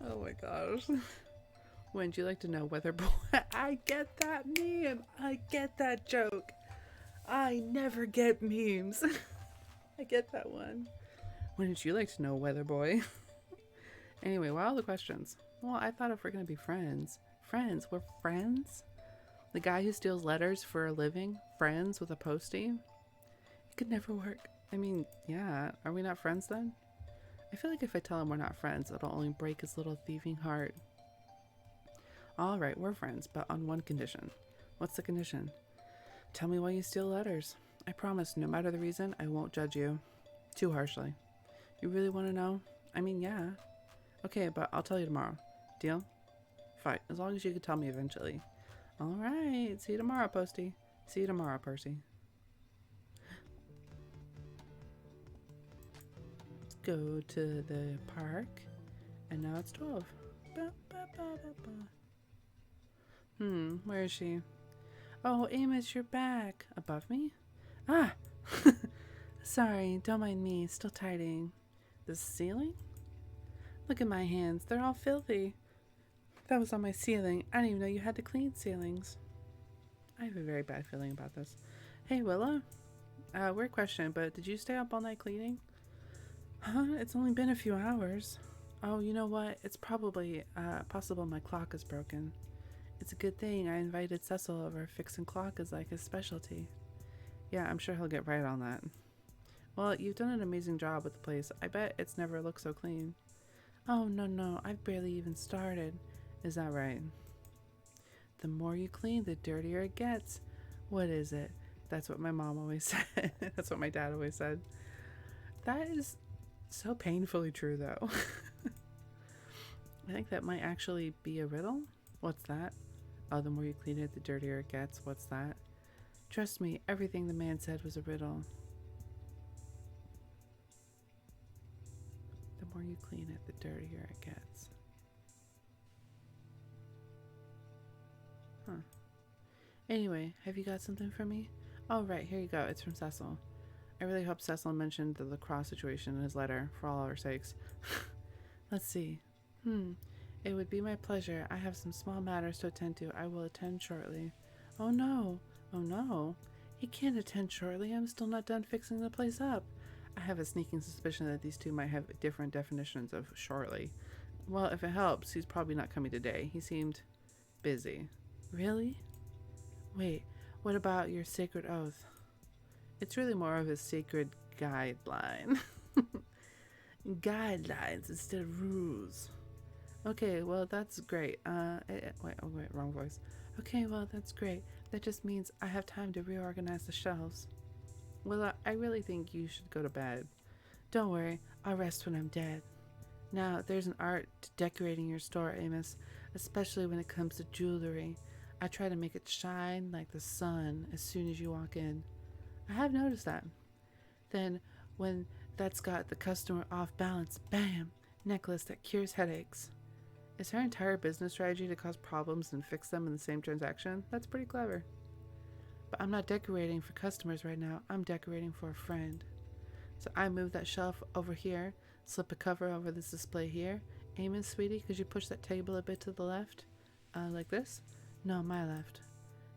S1: Oh my gosh. Wouldn't you like to know whether boy? I get that meme. I get that joke. I never get memes. I get that one. Wouldn't you like to know weather boy? Anyway, why all the questions? Well, I thought if we're gonna be friends. Friends? We're friends? The guy who steals letters for a living? Friends with a postie? It could never work. I mean, yeah. Are we not friends then? I feel like if I tell him we're not friends, it'll only break his little thieving heart. Alright, we're friends, but on one condition. What's the condition? Tell me why you steal letters. I promise, no matter the reason, I won't judge you too harshly. You really want to know? I mean, yeah. Okay, but I'll tell you tomorrow. Deal? Fine, as long as you can tell me eventually. Alright, see you tomorrow, Posty. See you tomorrow, Percy. Let's go to the park. And now it's 12. Ba, ba, ba, ba, ba. Where is she? Oh, Amos, you're back. Above me? Ah! Sorry, don't mind me. Still tidying. The ceiling? Look at my hands. They're all filthy. That was on my ceiling. I didn't even know you had to clean ceilings. I have a very bad feeling about this. Hey, Willa? Weird question, but did you stay up all night cleaning? Huh? It's only been a few hours. Oh, you know what? It's probably possible my clock is broken. It's a good thing I invited Cecil over. Fixing clock is like his specialty. Yeah, I'm sure he'll get right on that. Well, you've done an amazing job with the place. I bet it's never looked so clean. Oh, no, I've barely even started. Is that right? The more you clean, the dirtier it gets. What is it? That's what my mom always said. That's what my dad always said. That is so painfully true, though. I think that might actually be a riddle. What's that? Oh, the more you clean it, the dirtier it gets. What's that? Trust me, everything the man said was a riddle. The more you clean it, the dirtier it gets. Huh. Anyway, have you got something for me? Oh, right, here you go. It's from Cecil. I really hope Cecil mentioned the lacrosse situation in his letter, for all our sakes. Let's see. It would be my pleasure. I have some small matters to attend to. I will attend shortly. Oh no. Oh no. He can't attend shortly. I'm still not done fixing the place up. I have a sneaking suspicion that these two might have different definitions of shortly. Well, if it helps, he's probably not coming today. He seemed busy. Really? Wait, what about your sacred oath? It's really more of a sacred guideline. Guidelines instead of rules. Okay, well, that's great. Wait, wrong voice. Okay, well, that's great. That just means I have time to reorganize the shelves. Well, I really think you should go to bed. Don't worry, I'll rest when I'm dead. Now, there's an art to decorating your store, Amos, especially when it comes to jewelry. I try to make it shine like the sun as soon as you walk in. I have noticed that. Then, when that's got the customer off balance, bam, necklace that cures headaches. Is her entire business strategy to cause problems and fix them in the same transaction? That's pretty clever. But I'm not decorating for customers right now. I'm decorating for a friend. So I move that shelf over here, slip a cover over this display here, Amos, sweetie, could you push that table a bit to the left? Like this? No, my left.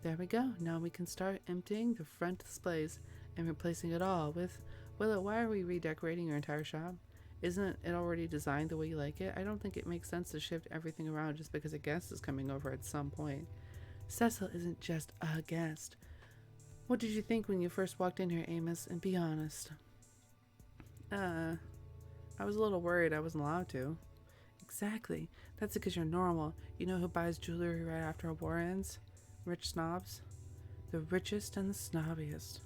S1: There we go. Now we can start emptying the front displays and replacing it all with... Willow, why are we redecorating your entire shop? Isn't it already designed the way you like it? I don't think it makes sense to shift everything around just because a guest is coming over at some point. Cecil isn't just a guest. What did you think when you first walked in here, Amos? And be honest. I was a little worried I wasn't allowed to. Exactly. That's because you're normal. You know who buys jewelry right after a war ends? Rich snobs. The richest and the snobbiest.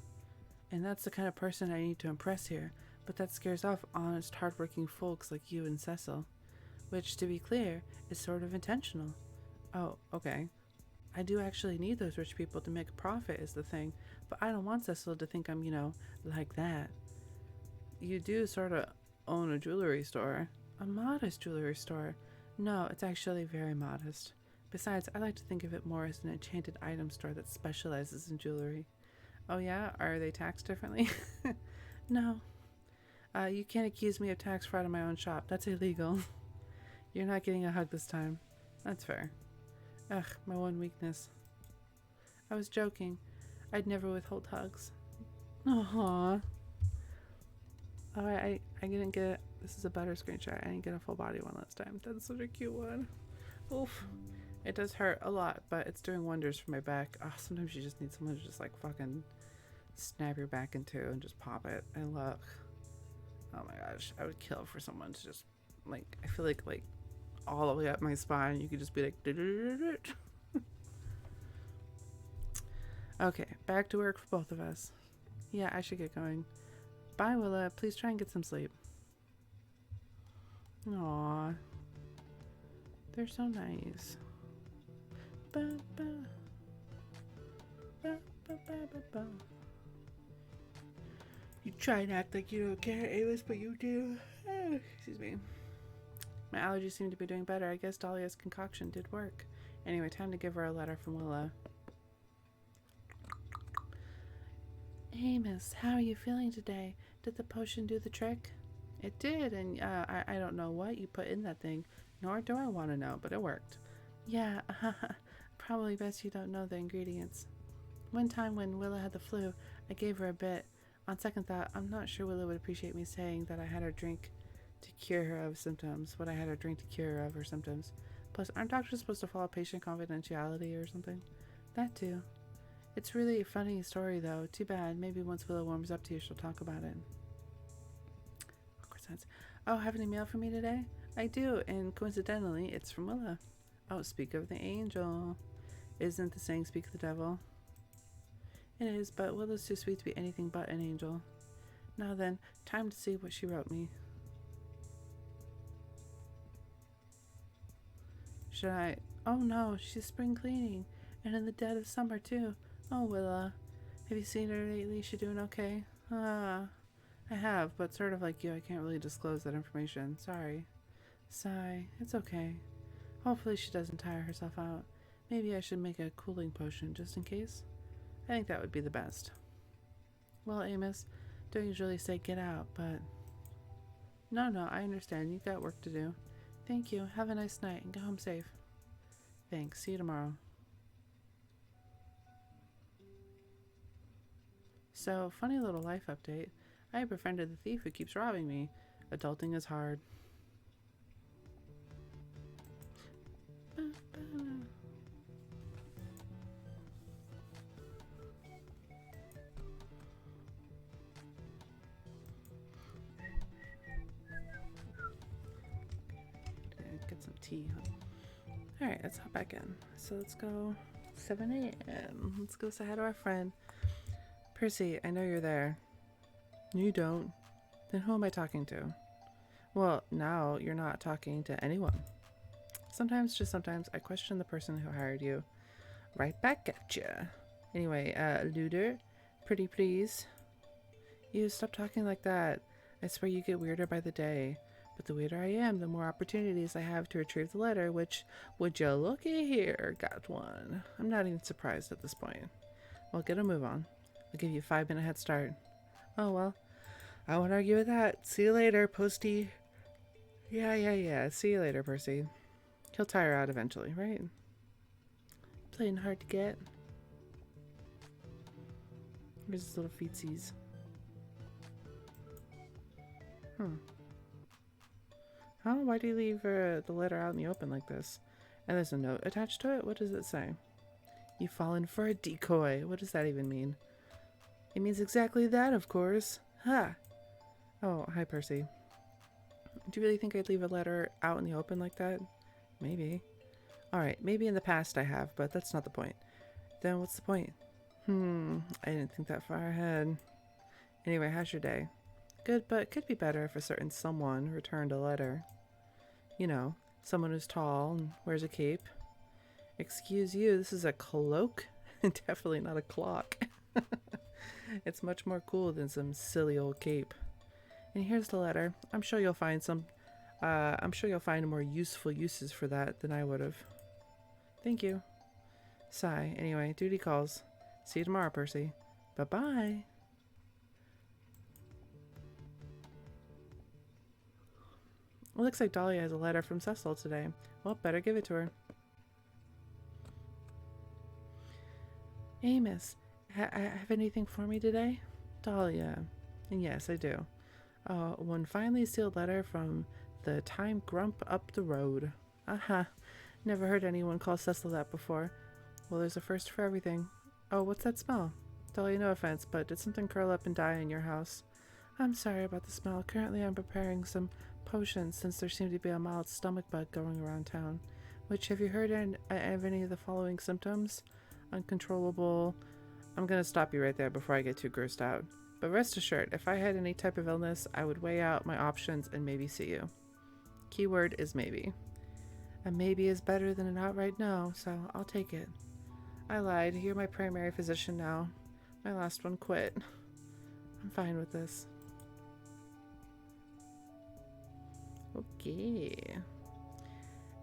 S1: And that's the kind of person I need to impress here. But that scares off honest, hardworking folks like you and Cecil. Which, to be clear, is sort of intentional. Oh, okay. I do actually need those rich people to make a profit is the thing. But I don't want Cecil to think I'm, like that. You do sort of own a jewelry store. A modest jewelry store. No, it's actually very modest. Besides, I like to think of it more as an enchanted item store that specializes in jewelry. Oh yeah? Are they taxed differently? No. You can't accuse me of tax fraud in my own shop. That's illegal. You're not getting a hug this time. That's fair. Ugh, my one weakness. I was joking. I'd never withhold hugs. Aww. Oh, I didn't get... This is a better screenshot. I didn't get a full body one last time. That's such a cute one. Oof. It does hurt a lot, but it's doing wonders for my back. Oh, sometimes you just need someone to just like fucking snap your back in two and just pop it. And look. Oh my gosh. I would kill for someone to just like... I feel like all the way up my spine you could just be like... Okay, back to work for both of us. Yeah, I should get going. Bye, Willa. Please try and get some sleep. Aww. They're so nice. Ba, ba. Ba, ba, ba, ba, ba. You try and act like you don't care, Amos, but you do. Oh, excuse me. My allergies seem to be doing better. I guess Dahlia's concoction did work. Anyway, time to give her a letter from Willa. Amos, how are you feeling today? Did the potion do the trick? It did, and I don't know what you put in that thing, nor do I want to know, but it worked. Yeah, probably best you don't know the ingredients. One time when Willa had the flu, I gave her a bit. On second thought, I'm not sure Willa would appreciate me saying that I had her drink to cure her of symptoms, what I had her drink to cure her of her symptoms. Plus, aren't doctors supposed to follow patient confidentiality or something? That too. It's really a funny story, though. Too bad. Maybe once Willa warms up to you, she'll talk about it. Awkward sense. Oh, have any mail for me today? I do, and coincidentally, it's from Willa. Oh, speak of the angel. Isn't the saying speak of the devil? It is, but Willa's too sweet to be anything but an angel. Now then, time to see what she wrote me. Should I? Oh no, she's spring cleaning, and in the dead of summer too. Oh, Willa. Have you seen her lately? She doing okay? I have, but sort of like you, I can't really disclose that information. Sorry. Sigh. It's okay. Hopefully she doesn't tire herself out. Maybe I should make a cooling potion just in case. I think that would be the best. Well, Amos, don't usually say get out, but... No, I understand. You've got work to do. Thank you. Have a nice night and go home safe. Thanks. See you tomorrow. So, funny little life update. I befriended the thief who keeps robbing me. Adulting is hard. Get some tea, huh? Alright, let's hop back in. So let's go 7 a.m. Let's go say hi to our friend. Percy, I know you're there. You don't. Then who am I talking to? Well, now you're not talking to anyone. Sometimes, just sometimes, I question the person who hired you. Right back at ya. Anyway, Luder, pretty please. You stop talking like that. I swear you get weirder by the day. But the weirder I am, the more opportunities I have to retrieve the letter, which, would you looky here, got one. I'm not even surprised at this point. Well, get a move on. I'll give you a 5-minute head start. Oh, well, I won't argue with that. See you later, Posty. Yeah. See you later, Percy. He'll tire out eventually, right? Playing hard to get. Where's his little feetsies? Huh? Why do you leave the letter out in the open like this? And there's a note attached to it? What does it say? You've fallen for a decoy. What does that even mean? It means exactly that, of course. Ha! Oh, hi, Percy. Do you really think I'd leave a letter out in the open like that? Maybe. Alright, maybe in the past I have, but that's not the point. Then what's the point? I didn't think that far ahead. Anyway, how's your day? Good, but it could be better if a certain someone returned a letter. You know, someone who's tall and wears a cape. Excuse you, this is a cloak? Definitely not a clock. It's much more cool than some silly old cape. And here's the letter. I'm sure you'll find more useful uses for that than I would have. Thank you. Sigh. Anyway, duty calls. See you tomorrow, Percy. Bye-bye. It looks like Dahlia has a letter from Cecil today. Well, better give it to her. Amos, have anything for me today? Dahlia. And yes, I do. One finely sealed letter from the time grump up the road. Aha. Never heard anyone call Cecil that before. Well, there's a first for everything. Oh, what's that smell? Dahlia, no offense, but did something curl up and die in your house? I'm sorry about the smell. Currently, I'm preparing some potions since there seemed to be a mild stomach bug going around town. Which, have you heard of any of the following symptoms? Uncontrollable... I'm gonna stop you right there before I get too grossed out. But rest assured, if I had any type of illness, I would weigh out my options and maybe see you. Keyword is maybe. A maybe is better than an outright no, so I'll take it. I lied. You're my primary physician now. My last one quit. I'm fine with this. Okay.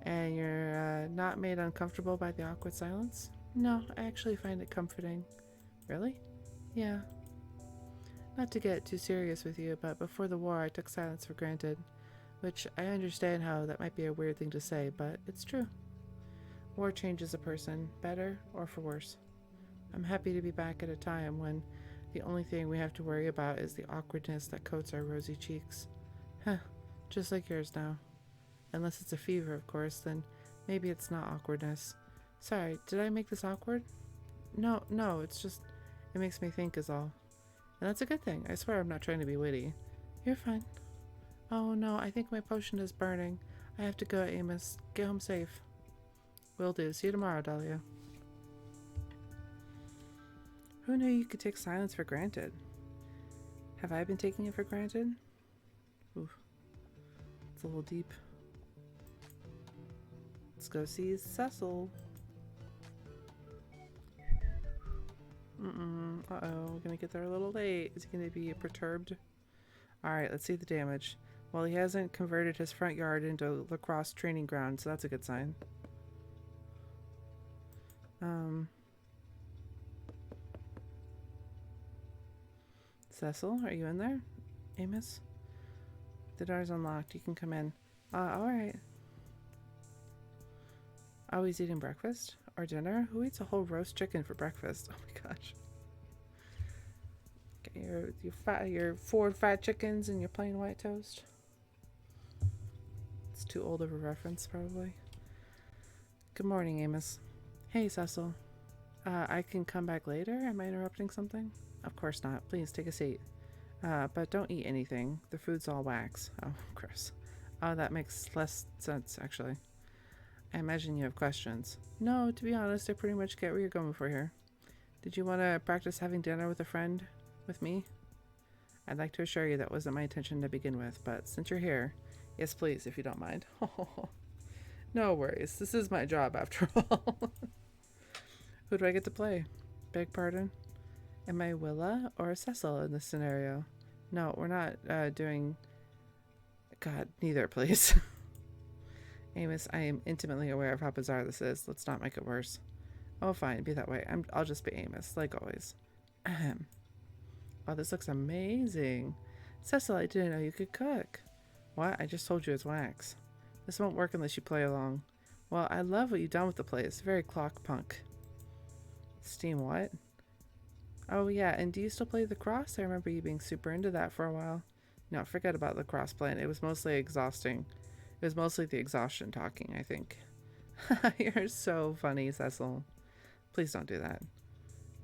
S1: And you're not made uncomfortable by the awkward silence? No, I actually find it comforting. Really? Yeah. Not to get too serious with you, but before the war I took silence for granted. Which I understand how that might be a weird thing to say, but it's true. War changes a person, better or for worse. I'm happy to be back at a time when the only thing we have to worry about is the awkwardness that coats our rosy cheeks. Huh, just like yours now. Unless it's a fever, of course, then maybe it's not awkwardness. Sorry, did I make this awkward? No, it's just, it makes me think is all. And that's a good thing. I swear I'm not trying to be witty. You're fine. Oh no, I think my potion is burning. I have to go, Amos. Get home safe. Will do. See you tomorrow, Dahlia. Who knew you could take silence for granted? Have I been taking it for granted? Ooh. It's a little deep. Let's go see Cecil. Uh-oh. We're gonna get there a little late. Is he gonna be perturbed? Alright, let's see the damage. Well, he hasn't converted his front yard into a lacrosse training ground, so that's a good sign. Cecil, are you in there? Amos? The door's unlocked. You can come in. Alright. Oh, he's eating breakfast? Or dinner? Who eats a whole roast chicken for breakfast? Oh my gosh. Okay, your 4 fried chickens and your plain white toast. It's too old of a reference, probably. Good morning, Amos. Hey, Cecil. I can come back later? Am I interrupting something? Of course not. Please, take a seat. But don't eat anything. The food's all wax. Oh, gross. Oh, that makes less sense, actually. I imagine you have questions. No, to be honest, I pretty much get where you're going for here. Did you want to practice having dinner with a friend? With me? I'd like to assure you that wasn't my intention to begin with, but since you're here, yes please, if you don't mind. No worries, this is my job after all. Who do I get to play? Beg pardon? Am I Willa or Cecil in this scenario? No, we're not doing... God, neither, please. Amos, I am intimately aware of how bizarre this is. Let's not make it worse. Oh, fine, be that way. I'll just be Amos, like always. Ahem. Oh, this looks amazing. Cecil, I didn't know you could cook. What? I just told you it's wax. This won't work unless you play along. Well, I love what you've done with the place. Very clock punk. Steam what? Oh yeah, and do you still play lacrosse? I remember you being super into that for a while. No, forget about lacrosse playing. It was mostly exhausting. It was mostly the exhaustion talking, I think. You're so funny, Cecil. Please don't do that.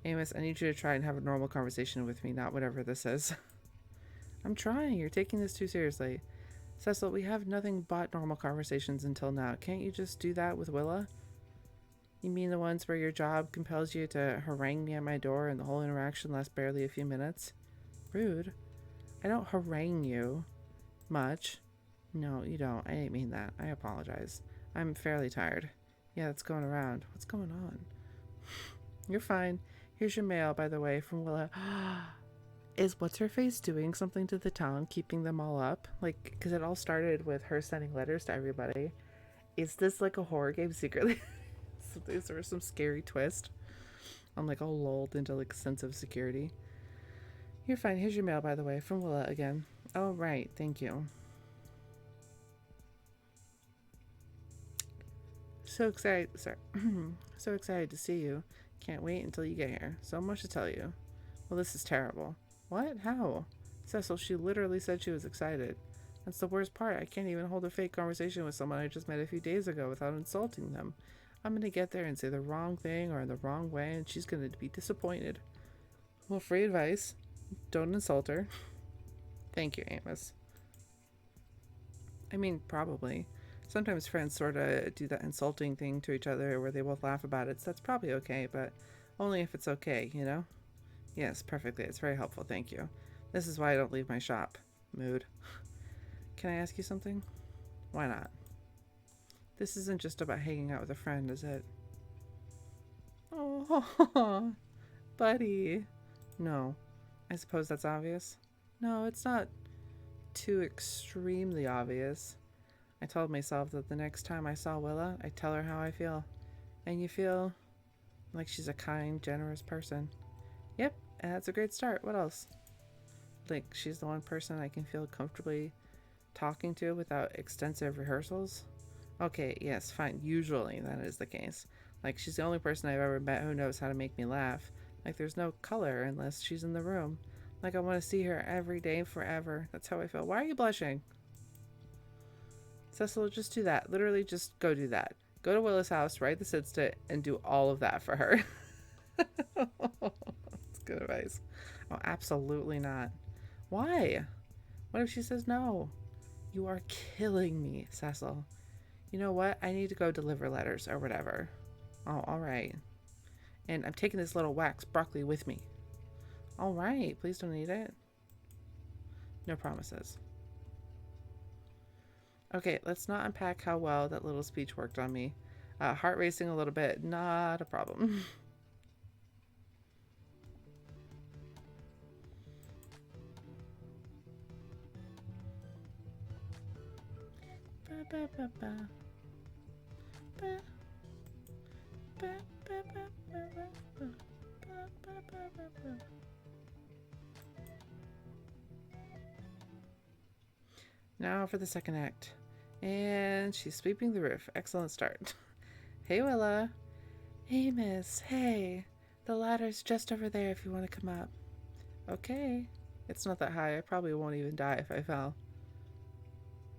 S1: Amos, I need you to try and have a normal conversation with me, not whatever this is. I'm trying. You're taking this too seriously. Cecil, we have nothing but normal conversations until now. Can't you just do that with Willa? You mean the ones where your job compels you to harangue me at my door and the whole interaction lasts barely a few minutes? Rude. I don't harangue you. Much. No, you don't. I didn't mean that. I apologize. I'm fairly tired. Yeah, it's going around. What's going on? You're fine. Here's your mail, by the way, from Willa. Is what's-her-face doing something to the town, keeping them all up? Like, because it all started with her sending letters to everybody. Is this like a horror game secretly? Is there some scary twist? I'm like all lulled into like a sense of security. You're fine. Here's your mail, by the way, from Willa again. Oh, right. Thank you. So excited. Sorry. So excited to see you. Can't wait until you get here. So much to tell you. Well, this is terrible. What? How? Cecil, she literally said she was excited. That's the worst part. I can't even hold a fake conversation with someone I just met a few days ago without insulting them. I'm going to get there and say the wrong thing or in the wrong way, and she's going to be disappointed. Well, free advice. Don't insult her. Thank you, Amos. I mean, probably. Sometimes friends sort of do that insulting thing to each other where they both laugh about it, so that's probably okay, but only if it's okay, you know? Yes, perfectly. It's very helpful, thank you. This is why I don't leave my shop. Mood. Can I ask you something? Why not? This isn't just about hanging out with a friend, is it? Oh, buddy. No. I suppose that's obvious. No, it's not too extremely obvious. I told myself that the next time I saw Willa, I'd tell her how I feel. And you feel like she's a kind, generous person. Yep, and that's a great start. What else? Like, she's the one person I can feel comfortably talking to without extensive rehearsals? Okay, yes, fine. Usually that is the case. Like, she's the only person I've ever met who knows how to make me laugh. Like, there's no color unless she's in the room. Like, I want to see her every day forever. That's how I feel. Why are you blushing? Cecil, just do that. Literally, just go do that. Go to Willa's house, write the sit and do all of that for her. That's good advice. Oh, absolutely not. Why? What if she says no? You are killing me, Cecil. You know what? I need to go deliver letters or whatever. Oh, all right. And I'm taking this little wax broccoli with me. All right. Please don't eat it. No promises. Okay, let's not unpack how well that little speech worked on me. Heart racing a little bit. Not a problem. Now for the second act. And she's sweeping the roof. Excellent start. Hey, Willa. Hey, miss. Hey. The ladder's just over there if you want to come up. Okay. It's not that high. I probably won't even die if I fell.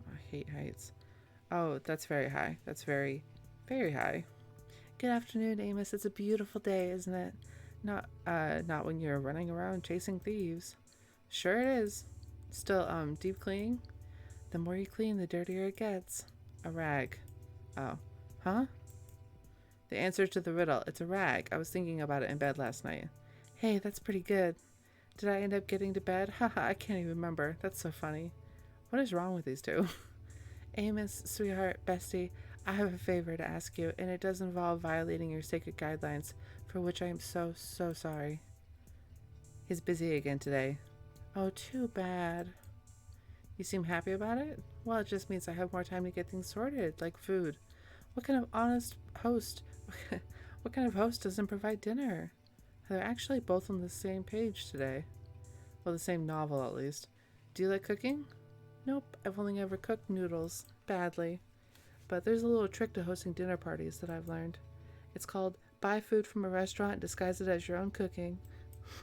S1: I hate heights. Oh, that's very high. That's very, very high. Good afternoon, Amos. It's a beautiful day, isn't it? Not when you're running around chasing thieves. Sure it is. Still, deep cleaning? The more you clean, the dirtier it gets. A rag. Oh. Huh? The answer to the riddle. It's a rag. I was thinking about it in bed last night. Hey, that's pretty good. Did I end up getting to bed? Haha, I can't even remember. That's so funny. What is wrong with these two? Amos, sweetheart, bestie, I have a favor to ask you, and it does involve violating your sacred guidelines, for which I am so, so sorry. He's busy again today. Oh, too bad. You seem happy about it? Well, it just means I have more time to get things sorted, like food. What kind of honest host? What kind of host doesn't provide dinner? They're actually both on the same page today. Well, the same novel, at least. Do you like cooking? Nope, I've only ever cooked noodles. Badly. But there's a little trick to hosting dinner parties that I've learned. It's called buy food from a restaurant and disguise it as your own cooking.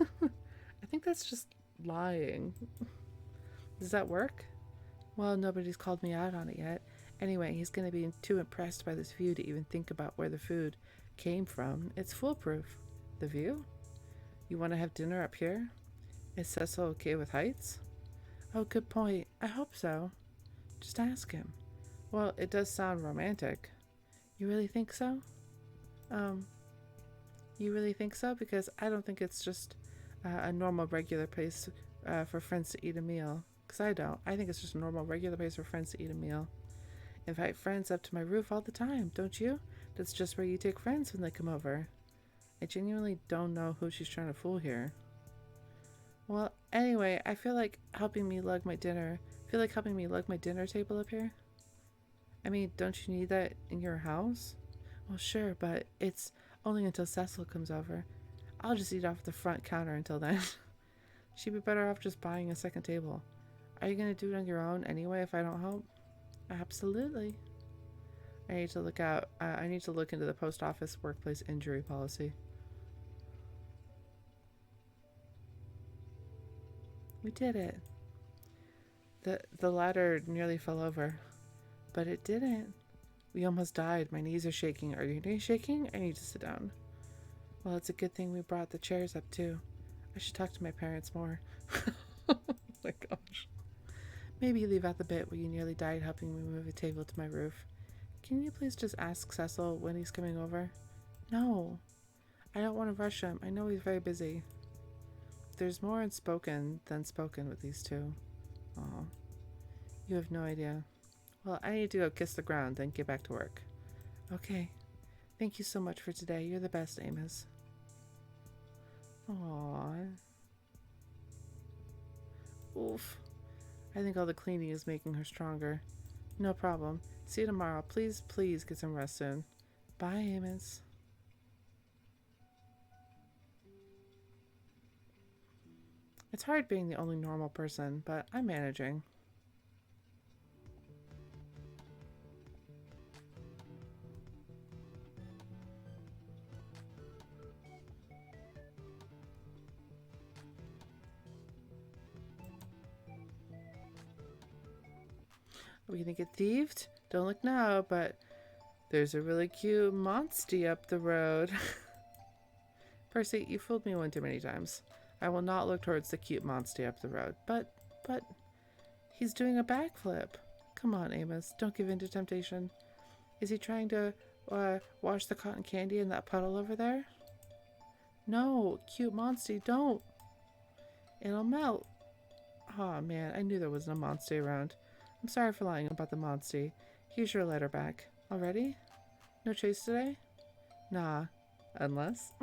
S1: I think that's just lying. Does that work? Well, nobody's called me out on it yet. Anyway, he's going to be too impressed by this view to even think about where the food came from. It's foolproof. The view? You want to have dinner up here? Is Cecil okay with heights? Oh, good point. I hope so. Just ask him. Well, it does sound romantic. You really think so? Um, you really think so? Because I don't think it's just a normal, regular place for friends to eat a meal. Because I don't. I think it's just a normal, regular place for friends to eat a meal. Invite friends up to my roof all the time, don't you? That's just where you take friends when they come over. I genuinely don't know who she's trying to fool here. Well, anyway, I feel like helping me lug my dinner table up here. I mean, don't you need that in your house? Well, sure, but it's only until Cecil comes over. I'll just eat off the front counter until then. She'd be better off just buying a second table. Are you going to do it on your own anyway if I don't help? Absolutely. I need to look into the post office workplace injury policy. We did it. The ladder nearly fell over, but it didn't. We almost died. My knees are shaking. Are your knees shaking? I need to sit down. Well, it's a good thing we brought the chairs up too. I should talk to my parents more. Oh my gosh. Maybe leave out the bit where you nearly died helping me move a table to my roof. Can you please just ask Cecil when he's coming over? No. I don't want to rush him. I know he's very busy. There's more unspoken than spoken with these two. Aw. You have no idea. Well, I need to go kiss the ground, then get back to work. Okay. Thank you so much for today. You're the best, Amos. Aww. Oof. I think all the cleaning is making her stronger. No problem. See you tomorrow. Please, please get some rest soon. Bye, Amos. It's hard being the only normal person, but I'm managing. Are we gonna get thieved? Don't look now, but there's a really cute monstie up the road. Percy, you fooled me one too many times. I will not look towards the cute monstie up the road. But, he's doing a backflip. Come on, Amos, don't give in to temptation. Is he trying to wash the cotton candy in that puddle over there? No, cute monstie, don't. It'll melt. Aw, man, I knew there wasn't a monstie around. I'm sorry for lying about the monstie. Here's your letter back. Already? No chase today? Nah. Unless?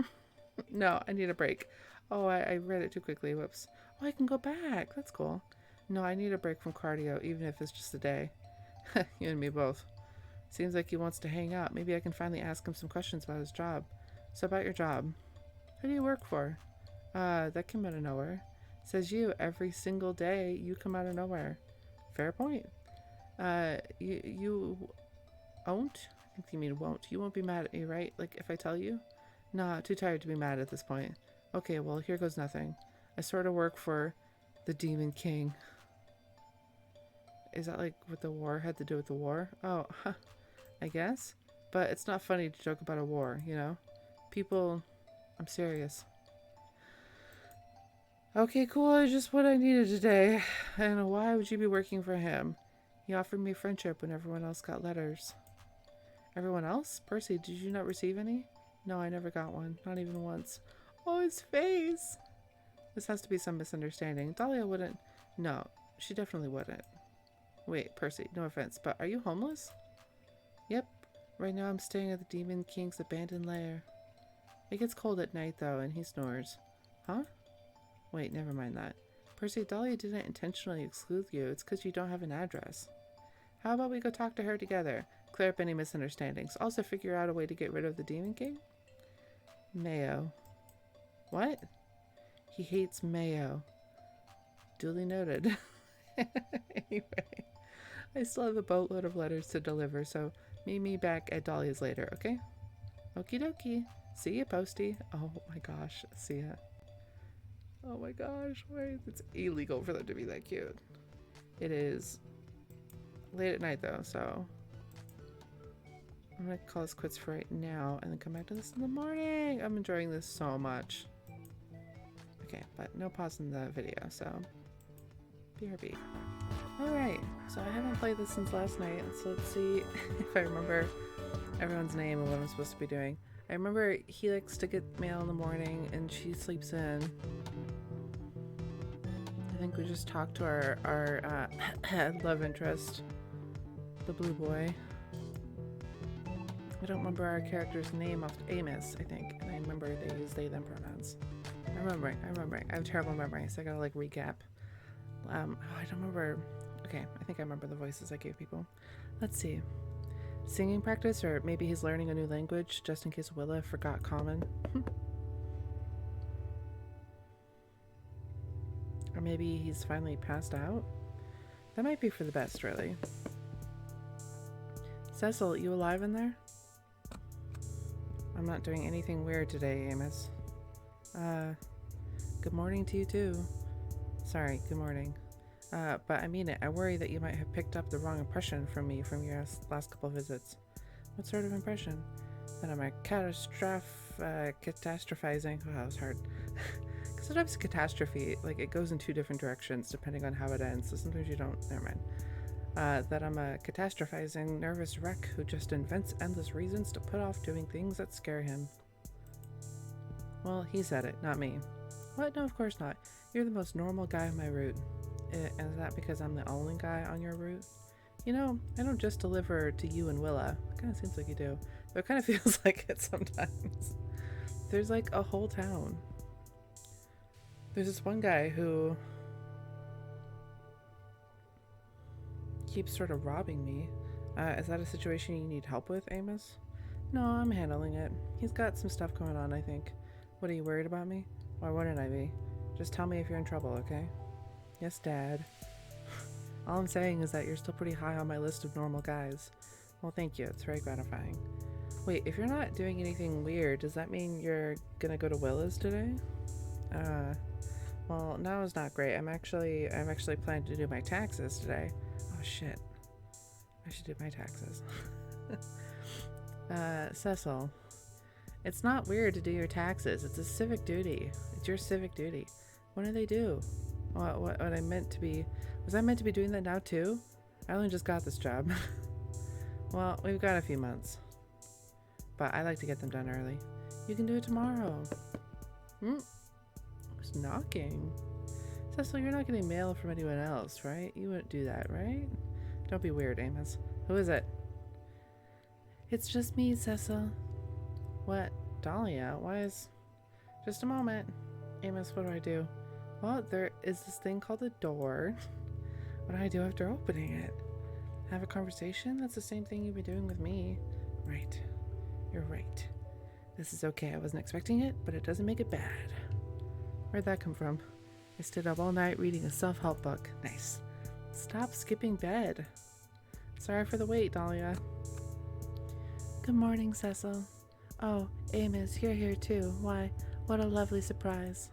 S1: No, I need a break. Oh, I read it too quickly. Whoops. Oh, I can go back. That's cool. No, I need a break from cardio, even if it's just a day. You and me both. Seems like he wants to hang out. Maybe I can finally ask him some questions about his job. So about your job. Who do you work for? That came out of nowhere. Says you. Every single day, you come out of nowhere. Fair point. You won't? I think you mean won't. You won't be mad at me, right? Like, if I tell you? Nah, too tired to be mad at this point. Okay, well, here goes nothing. I sort of work for the Demon King. Is that like what the war had to do with the war? Oh, huh, I guess. But it's not funny to joke about a war, you know? People, I'm serious. Okay, cool, just what I needed today. And why would you be working for him? He offered me friendship when everyone else got letters. Everyone else? Percy, did you not receive any? No, I never got one. Not even once. Oh, his face! This has to be some misunderstanding. Dahlia wouldn't... No, she definitely wouldn't. Wait, Percy, no offense, but are you homeless? Yep. Right now I'm staying at the Demon King's abandoned lair. It gets cold at night, though, and he snores. Huh? Wait, never mind that. Percy, Dahlia didn't intentionally exclude you. It's because you don't have an address. How about we go talk to her together? Clear up any misunderstandings. Also figure out a way to get rid of the Demon King? Mayo. What? He hates mayo. Duly noted. Anyway, I still have a boatload of letters to deliver, so meet me back at Dahlia's later, okay? Okie dokie. See ya, Posty. Oh my gosh. See ya. Oh my gosh. Why? It's illegal for them to be that cute. It is late at night though, so I'm gonna call this quits for right now and then come back to this in the morning. I'm enjoying this so much. Okay, but no pause in the video, so BRB. Alright, so I haven't played this since last night, so let's see if I remember everyone's name and what I'm supposed to be doing. I remember he likes to get mail in the morning and she sleeps in. I think we just talked to our love interest, the blue boy. I don't remember our character's name off Amos, I think, and I remember they use they them pronouns. I'm remembering. I have terrible memory, so I gotta like recap. I don't remember. Okay, I think I remember the voices I gave people. Let's see. Singing practice, or maybe he's learning a new language just in case Willa forgot common. Or maybe he's finally passed out. That might be for the best, really. Cecil, you alive in there? I'm not doing anything weird today, Amos. Good morning to you too. Sorry, good morning. But I mean it. I worry that you might have picked up the wrong impression from me from your last couple of visits. What sort of impression? That I'm a catastrophizing. Oh, that was hard. Because sometimes catastrophe, like, it goes in two different directions depending on how it ends. So sometimes you don't. Never mind. That I'm a catastrophizing, nervous wreck who just invents endless reasons to put off doing things that scare him. Well, he said it, not me. What? No, of course not. You're the most normal guy on my route. And is that because I'm the only guy on your route? You know, I don't just deliver to you and Willa. It kind of seems like you do. But it kind of feels like it sometimes. There's like a whole town. There's this one guy who keeps sort of robbing me. Is that a situation you need help with, Amos? No, I'm handling it. He's got some stuff going on, I think. What, are you worried about me? Why wouldn't I be? Just tell me if you're in trouble, okay? Yes, Dad. All I'm saying is that you're still pretty high on my list of normal guys. Well, thank you. It's very gratifying. Wait, if you're not doing anything weird, does that mean you're gonna go to Willa's today? Well, now is not great. I'm actually planning to do my taxes today. Oh, shit. I should do my taxes. Cecil. It's not weird to do your taxes. It's a civic duty. It's your civic duty. What do they do? What I meant to be... Was I meant to be doing that now too? I only just got this job. Well, we've got a few months. But I like to get them done early. You can do it tomorrow. Who's knocking? Cecil, you're not getting mail from anyone else, right? You wouldn't do that, right? Don't be weird, Amos. Who is it? It's just me, Cecil. What? Dahlia? Why is... Just a moment. Amos, what do I do? Well, there is this thing called a door. What do I do after opening it? Have a conversation? That's the same thing you've been doing with me. Right. You're right. This is okay. I wasn't expecting it, but it doesn't make it bad. Where'd that come from? I stayed up all night reading a self-help book. Nice. Stop skipping bed. Sorry for the wait, Dahlia. Good morning, Cecil. Oh, Amos, you're here too. Why, what a lovely surprise.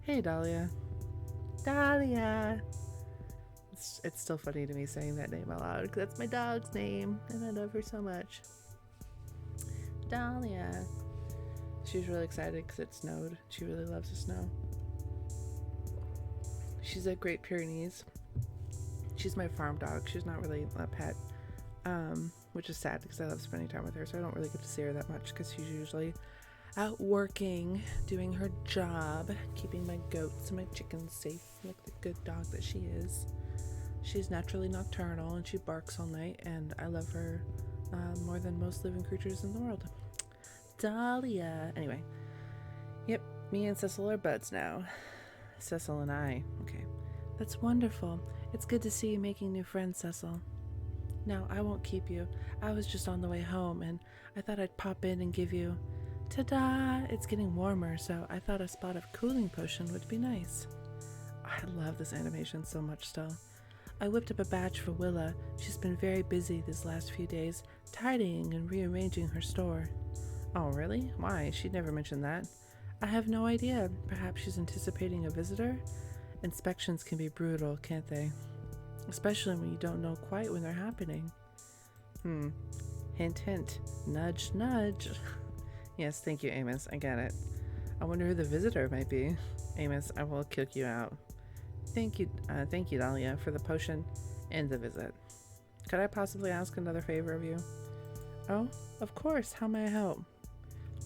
S1: Hey, Dahlia. Dahlia! It's still funny to me saying that name out loud, because that's my dog's name, and I love her so much. Dahlia. She's really excited because it snowed. She really loves the snow. She's at Great Pyrenees. She's my farm dog. She's not really a pet, which is sad because I love spending time with her, so I don't really get to see her that much because she's usually out working, doing her job, keeping my goats and my chickens safe like the good dog that she is. She's naturally nocturnal and she barks all night, and I love her more than most living creatures in the world. Dahlia. Anyway, yep, me and Cecil are buds now. Cecil and I. Okay. That's wonderful. It's good to see you making new friends, Cecil. Now, I won't keep you. I was just on the way home, and I thought I'd pop in and give you... Ta-da! It's getting warmer, so I thought a spot of cooling potion would be nice. Oh, I love this animation so much still. I whipped up a batch for Willa. She's been very busy these last few days, tidying and rearranging her store. Oh, really? Why? She never mentioned that. I have no idea. Perhaps she's anticipating a visitor? Inspections can be brutal, can't they? Especially when you don't know quite when they're happening. Hint, hint. Nudge, nudge. Yes, thank you, Amos. I get it. I wonder who the visitor might be. Amos, I will kick you out. Thank you, Dahlia, for the potion and the visit. Could I possibly ask another favor of you? Oh, of course. How may I help?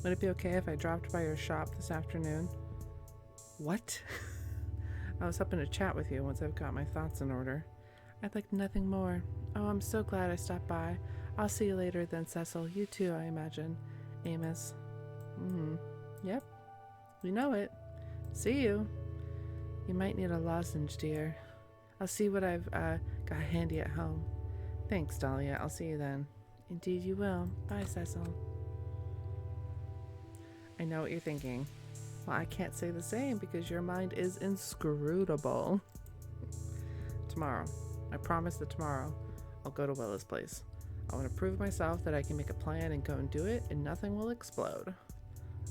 S1: Would it be okay if I dropped by your shop this afternoon? What? I was hoping to chat with you once I've got my thoughts in order. I'd like nothing more. Oh, I'm so glad I stopped by. I'll see you later then, Cecil. You too, I imagine. Amos. Yep. You know it. See you. You might need a lozenge, dear. I'll see what I've got handy at home. Thanks, Dahlia. I'll see you then. Indeed you will. Bye, Cecil. I know what you're thinking. Well, I can't say the same because your mind is inscrutable. Tomorrow. I promise that tomorrow I'll go to Willa's place. I want to prove myself that I can make a plan and go and do it and nothing will explode.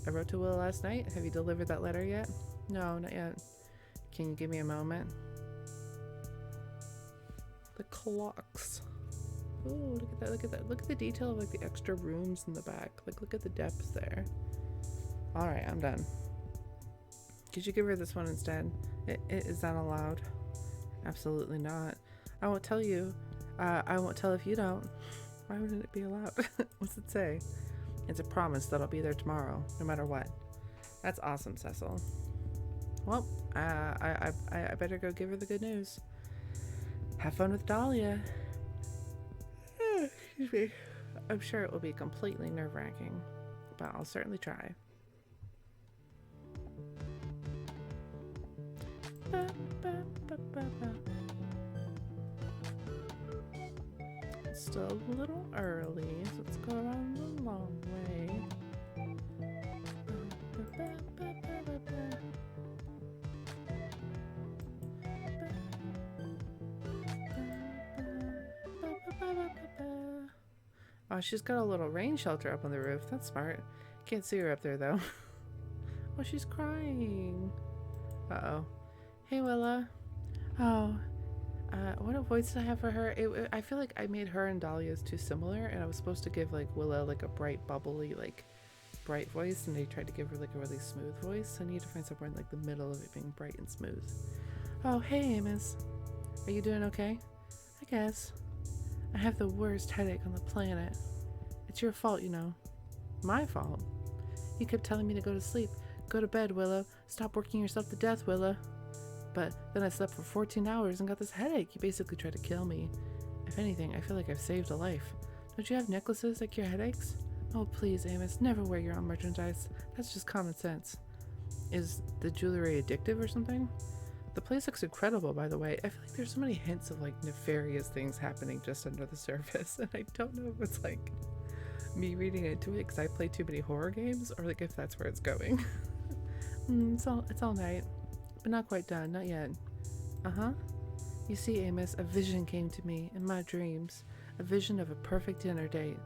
S1: I wrote to Willa last night. Have you delivered that letter yet? No, not yet. Can you give me a moment? The clocks. Oh, look at that, look at that. Look at the detail of like the extra rooms in the back. Like look at the depth there. Alright, I'm done. Could you give her this one instead? Is that allowed? Absolutely not. I won't tell you. I won't tell if you don't. Why wouldn't it be allowed? What's it say? It's a promise that I'll be there tomorrow, no matter what. That's awesome, Cecil. Well, I better go give her the good news. Have fun with Dahlia. Excuse me. I'm sure it will be completely nerve-wracking, but I'll certainly try. It's still a little early, so let's go around the long way. Oh, she's got a little rain shelter up on the roof. That's smart. Can't see her up there though. Oh, she's crying. Uh-oh. Hey, Willa. Oh, what voice did I have for her? I feel like I made her and Dahlia's too similar, and I was supposed to give like Willa like a bright, bubbly, like bright voice, and they tried to give her like a really smooth voice. I need to find somewhere in like the middle of it being bright and smooth. Oh, hey, Amos. Are you doing okay? I guess. I have the worst headache on the planet. It's your fault, you know. My fault? You kept telling me to go to sleep. Go to bed, Willow. Stop working yourself to death, Willa. But then I slept for 14 hours and got this headache. You basically tried to kill me. If anything, I feel like I've saved a life. Don't you have necklaces like your headaches? Oh, please, Amos, never wear your own merchandise. That's just common sense. Is the jewelry addictive or something? The place looks incredible, by the way. I feel like there's so many hints of like nefarious things happening just under the surface, and I don't know if it's like me reading into it because I play too many horror games, or like if that's where it's going. It's all night, but not quite done, not yet. You see, Amos, a vision came to me in my dreams, a vision of a perfect dinner date.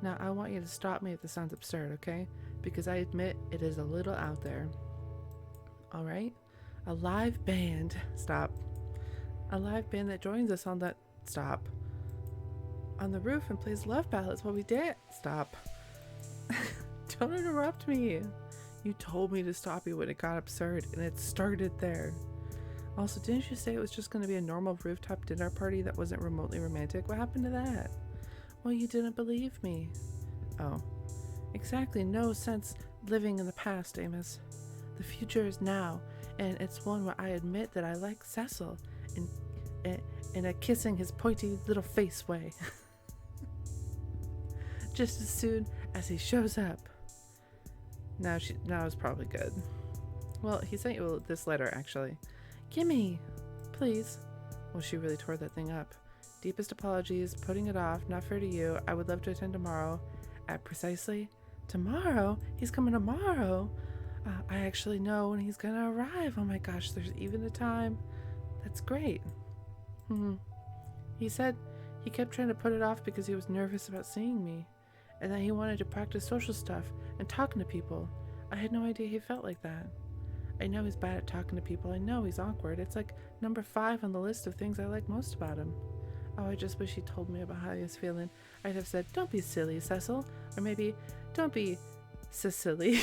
S1: Now I want you to stop me if this sounds absurd, okay? Because I admit it is a little out there. All right. A live band. Stop. A live band that joins us on that. Stop. On the roof and plays love ballads while we dance. Stop. Don't interrupt me. You told me to stop you when it got absurd, and it started there. Also, didn't you say it was just going to be a normal rooftop dinner party that wasn't remotely romantic? What happened to that? Well, you didn't believe me. Oh. Exactly. No sense living in the past, Amos. The future is now. And it's one where I admit that I like Cecil in a kissing his pointy little face way. Just as soon as he shows up. Now it's probably good. Well, he sent you this letter, actually. Gimme, please. Well, she really tore that thing up. Deepest apologies, putting it off, not fair to you. I would love to attend tomorrow at precisely tomorrow. He's coming tomorrow. I actually know when he's gonna arrive. Oh my gosh, there's even a time. That's great. Hmm. He said he kept trying to put it off because he was nervous about seeing me, and that he wanted to practice social stuff and talking to people. I had no idea he felt like that. I know he's bad at talking to people. I know he's awkward. It's like number 5 on the list of things I like most about him. Oh, I just wish he told me about how he was feeling. I'd have said, "Don't be silly, Cecil." Or maybe, "Don't be Cecily."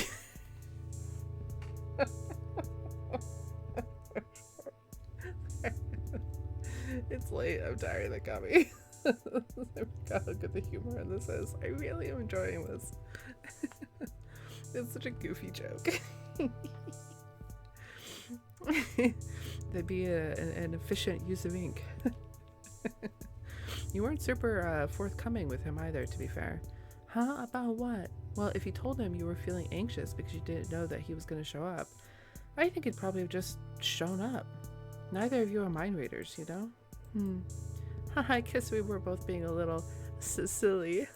S1: It's late. I'm tired. That got me. I forgot how good the humor in this is. I really am enjoying this. It's such a goofy joke. That'd be an efficient use of ink. You weren't super forthcoming with him either, to be fair. Huh? About what? Well, if you told him you were feeling anxious because you didn't know that he was going to show up, I think he'd probably have just shown up. Neither of you are mind readers, you know? I guess we were both being a little silly.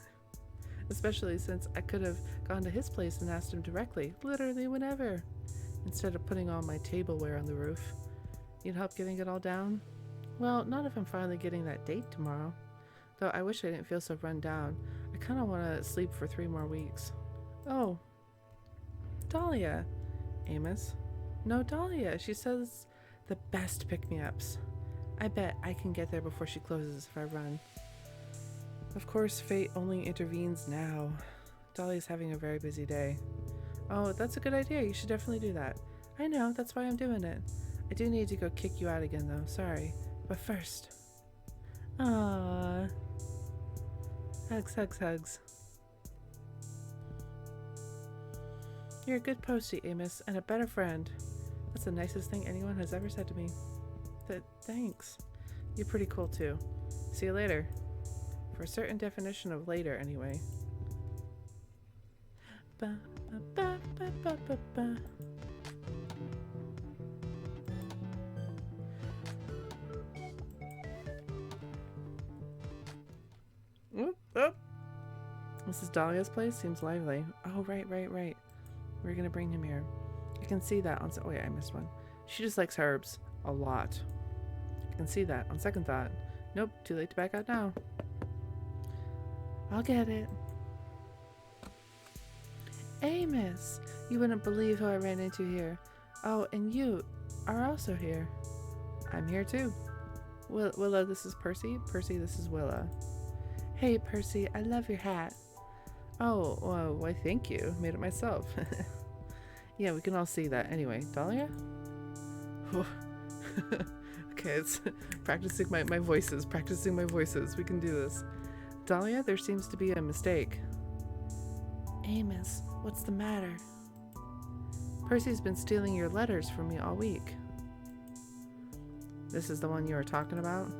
S1: Especially since I could have gone to his place and asked him directly, literally whenever, instead of putting all my tableware on the roof. Need help getting it all down? Well, not if I'm finally getting that date tomorrow. Though I wish I didn't feel so run down. I kind of want to sleep for 3 more weeks. Oh. Dahlia. Amos. No, Dahlia. She says the best pick-me-ups. I bet I can get there before she closes if I run. Of course, fate only intervenes now. Dahlia's having a very busy day. Oh, that's a good idea. You should definitely do that. I know. That's why I'm doing it. I do need to go kick you out again, though. Sorry. But first... Aww. Hugs, hugs, hugs. You're a good postie, Amos, and a better friend. That's the nicest thing anyone has ever said to me. Thanks. You're pretty cool, too. See you later. For a certain definition of later, anyway. Ba, ba, ba, ba, ba, ba, ba. Oop, oop. This is Dahlia's place? Seems lively. Oh, right. We're gonna bring him here. I can see that on... Oh, wait, I missed one. She just likes herbs. A lot. I can see that on second thought. Nope, too late to back out now. I'll get it. Amos! You wouldn't believe who I ran into here. Oh, and you are also here. I'm here too. Willa, this is Percy. Percy, this is Willa. Hey, Percy, I love your hat. Oh, well, why thank you. Made it myself. Yeah, we can all see that. Anyway, Dahlia? Okay, it's practicing my voices. Practicing my voices. We can do this. Dahlia, there seems to be a mistake. Amos, what's the matter? Percy's been stealing your letters from me all week. This is the one you were talking about?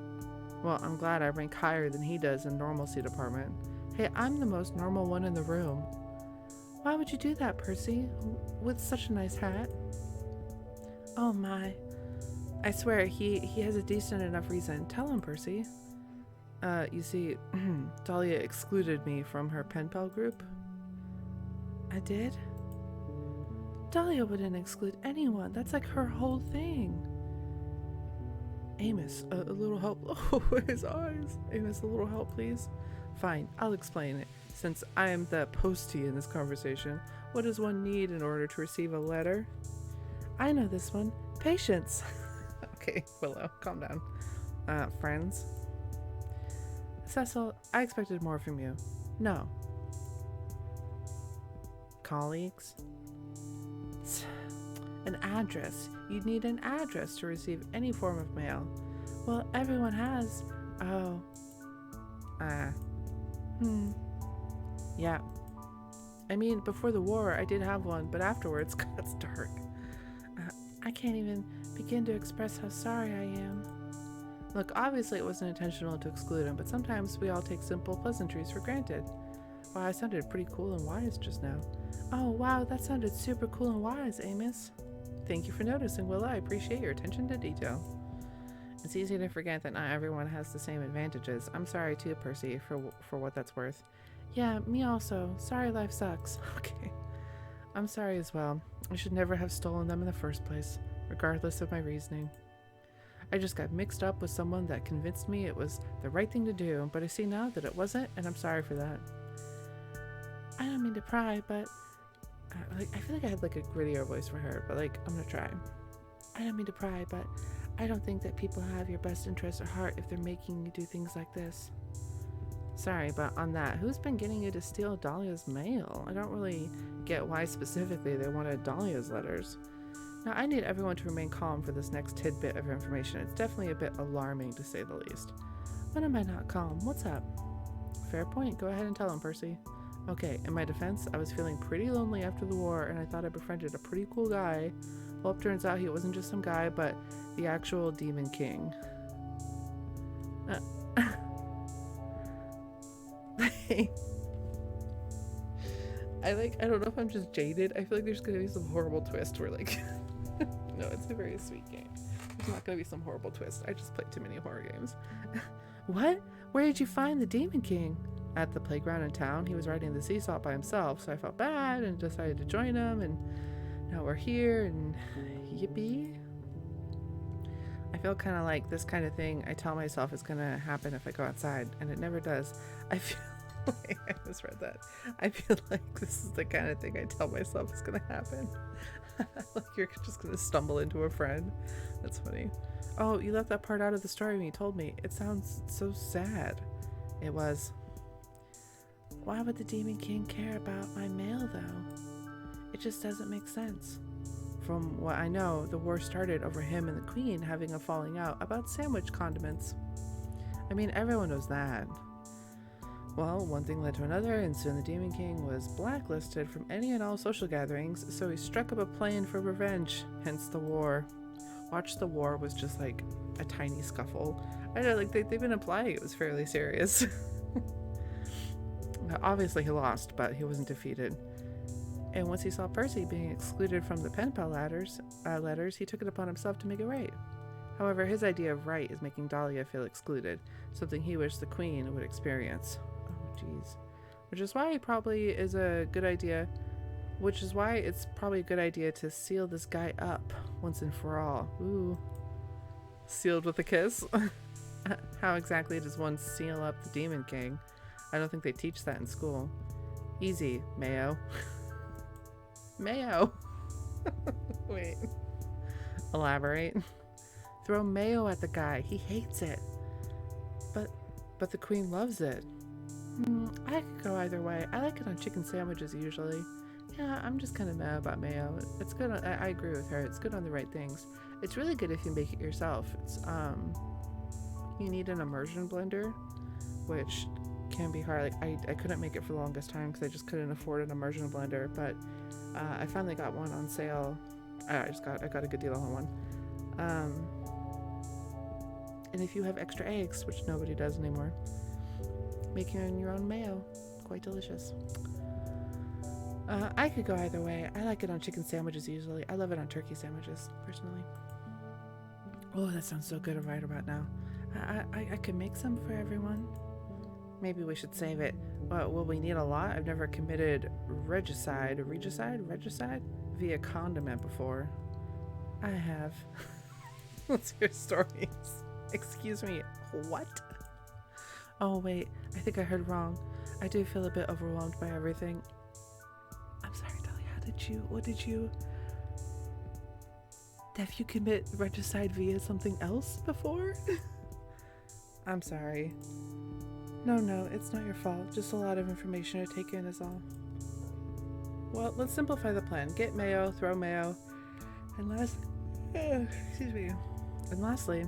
S1: Well, I'm glad I rank higher than he does in normalcy department. Hey, I'm the most normal one in the room. Why would you do that, Percy? With such a nice hat? Oh my. I swear, he has a decent enough reason. Tell him, Percy. You see, Dahlia excluded me from her pen pal group. I did? Dahlia wouldn't exclude anyone. That's like her whole thing. Amos, a little help. Oh, his eyes. Amos, a little help, please. Fine, I'll explain it. Since I am the postie in this conversation, what does one need in order to receive a letter? I know this one. Patience. Okay, Willow, calm down. Friends? Cecil, I expected more from you. No. Colleagues? An address. You'd need an address to receive any form of mail. Well, everyone has. Oh. Yeah. I mean, before the war, I did have one, but afterwards, it's dark. I can't even begin to express how sorry I am. Look, obviously it wasn't intentional to exclude him, but sometimes we all take simple pleasantries for granted. Wow, I sounded pretty cool and wise just now. Oh, wow, that sounded super cool and wise, Amos. Thank you for noticing, Willa. I appreciate your attention to detail. It's easy to forget that not everyone has the same advantages. I'm sorry too, Percy, for what that's worth. Yeah, me also. Sorry life sucks. Okay. I'm sorry as well. I should never have stolen them in the first place, regardless of my reasoning. I just got mixed up with someone that convinced me it was the right thing to do, but I see now that it wasn't, and I'm sorry for that. I don't mean to pry, but I feel like I had like a grittier voice for her, but like I'm gonna try. I don't mean to pry, but I don't think that people have your best interests at heart if they're making you do things like this. Sorry, but on that, who's been getting you to steal Dahlia's mail? I don't really get why specifically they wanted Dahlia's letters. Now, I need everyone to remain calm for this next tidbit of information. It's definitely a bit alarming, to say the least. When am I not calm? What's up? Fair point. Go ahead and tell him, Percy. Okay, in my defense, I was feeling pretty lonely after the war, and I thought I befriended a pretty cool guy. Well, it turns out he wasn't just some guy, but the actual Demon King. I don't know if I'm just jaded. I feel like there's gonna be some horrible twist where like no, it's a very sweet game. There's not gonna be some horrible twist. I just played too many horror games. What? Where did you find the Demon King? At the playground in town. He was riding the seesaw by himself, so I felt bad and decided to join him, and now we're here, and yippee. I feel kind of like this kind of thing I tell myself is gonna happen if I go outside, and it never does. I feel like I misread that. I feel like this is the kind of thing I tell myself is gonna happen. Like you're just gonna stumble into a friend. That's funny. Oh, you left that part out of the story when you told me. It sounds so sad. It was. Why would the Demon King care about my mail, though? It just doesn't make sense. From what I know, the war started over him and the Queen having a falling out about sandwich condiments. I mean, everyone knows that. Well, one thing led to another, and soon the Demon King was blacklisted from any and all social gatherings, so he struck up a plan for revenge, hence the war. Watch the War was just like a tiny scuffle. I know, like they've been implying it was fairly serious. Obviously he lost, but he wasn't defeated. And once he saw Percy being excluded from the pen pal letters, he took it upon himself to make it right. However, his idea of right is making Dahlia feel excluded, something he wished the Queen would experience. Oh, jeez. Which is why it's probably a good idea to seal this guy up once and for all. Ooh. Sealed with a kiss? How exactly does one seal up the Demon King? I don't think they teach that in school. Easy, Mayo. Mayo! Wait. Elaborate. Throw mayo at the guy. He hates it. But the Queen loves it. I could go either way. I like it on chicken sandwiches usually. Yeah, I'm just kind of mad about mayo. It's good on, I agree with her. It's good on the right things. It's really good if you make it yourself. It's you need an immersion blender, which can be hard. Like I couldn't make it for the longest time because I just couldn't afford an immersion blender, but I finally got one on sale. I got a good deal on one. And if you have extra eggs, which nobody does anymore, make your own mayo. Quite delicious. I could go either way. I like it on chicken sandwiches usually. I love it on turkey sandwiches, personally. Oh, that sounds so good right about now. I could make some for everyone. Maybe we should save it. Will we need a lot? I've never committed regicide via condiment before. I have. Let's hear stories. Excuse me, what? Oh wait, I think I heard wrong. I do feel a bit overwhelmed by everything. I'm sorry, Dahlia, have you commit regicide via something else before? I'm sorry. No, it's not your fault. Just a lot of information to take in is all. Well, let's simplify the plan. Get mayo, throw mayo, and lastly,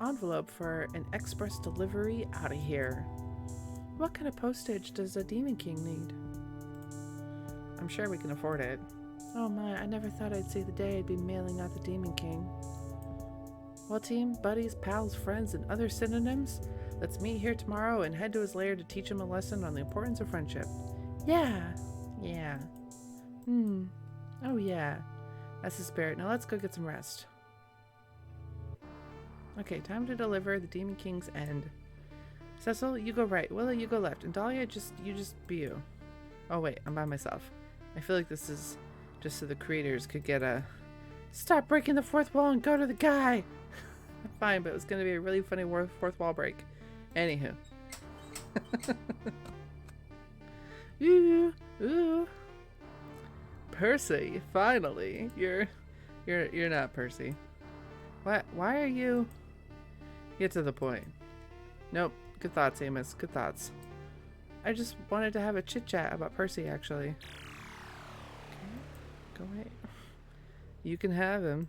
S1: envelope for an express delivery out of here. What kind of postage does a Demon King need? I'm sure we can afford it. Oh my, I never thought I'd see the day I'd be mailing out the Demon King. Well, team, buddies, pals, friends, and other synonyms, let's meet here tomorrow and head to his lair to teach him a lesson on the importance of friendship. Yeah. Oh yeah. That's the spirit. Now let's go get some rest. Okay, time to deliver the Demon King's end. Cecil, you go right. Willa, you go left. And Dahlia, you just be you. Oh wait, I'm by myself. I feel like this is just so the creators could get a stop breaking the fourth wall and go to the guy. Fine, but it was going to be a really funny fourth wall break. Anywho. Ooh. Percy, finally. You're not Percy. What? Why are you? Get to the point. Nope. Good thoughts, Amos. Good thoughts. I just wanted to have a chit chat about Percy, actually. Okay. Go away. You can have him.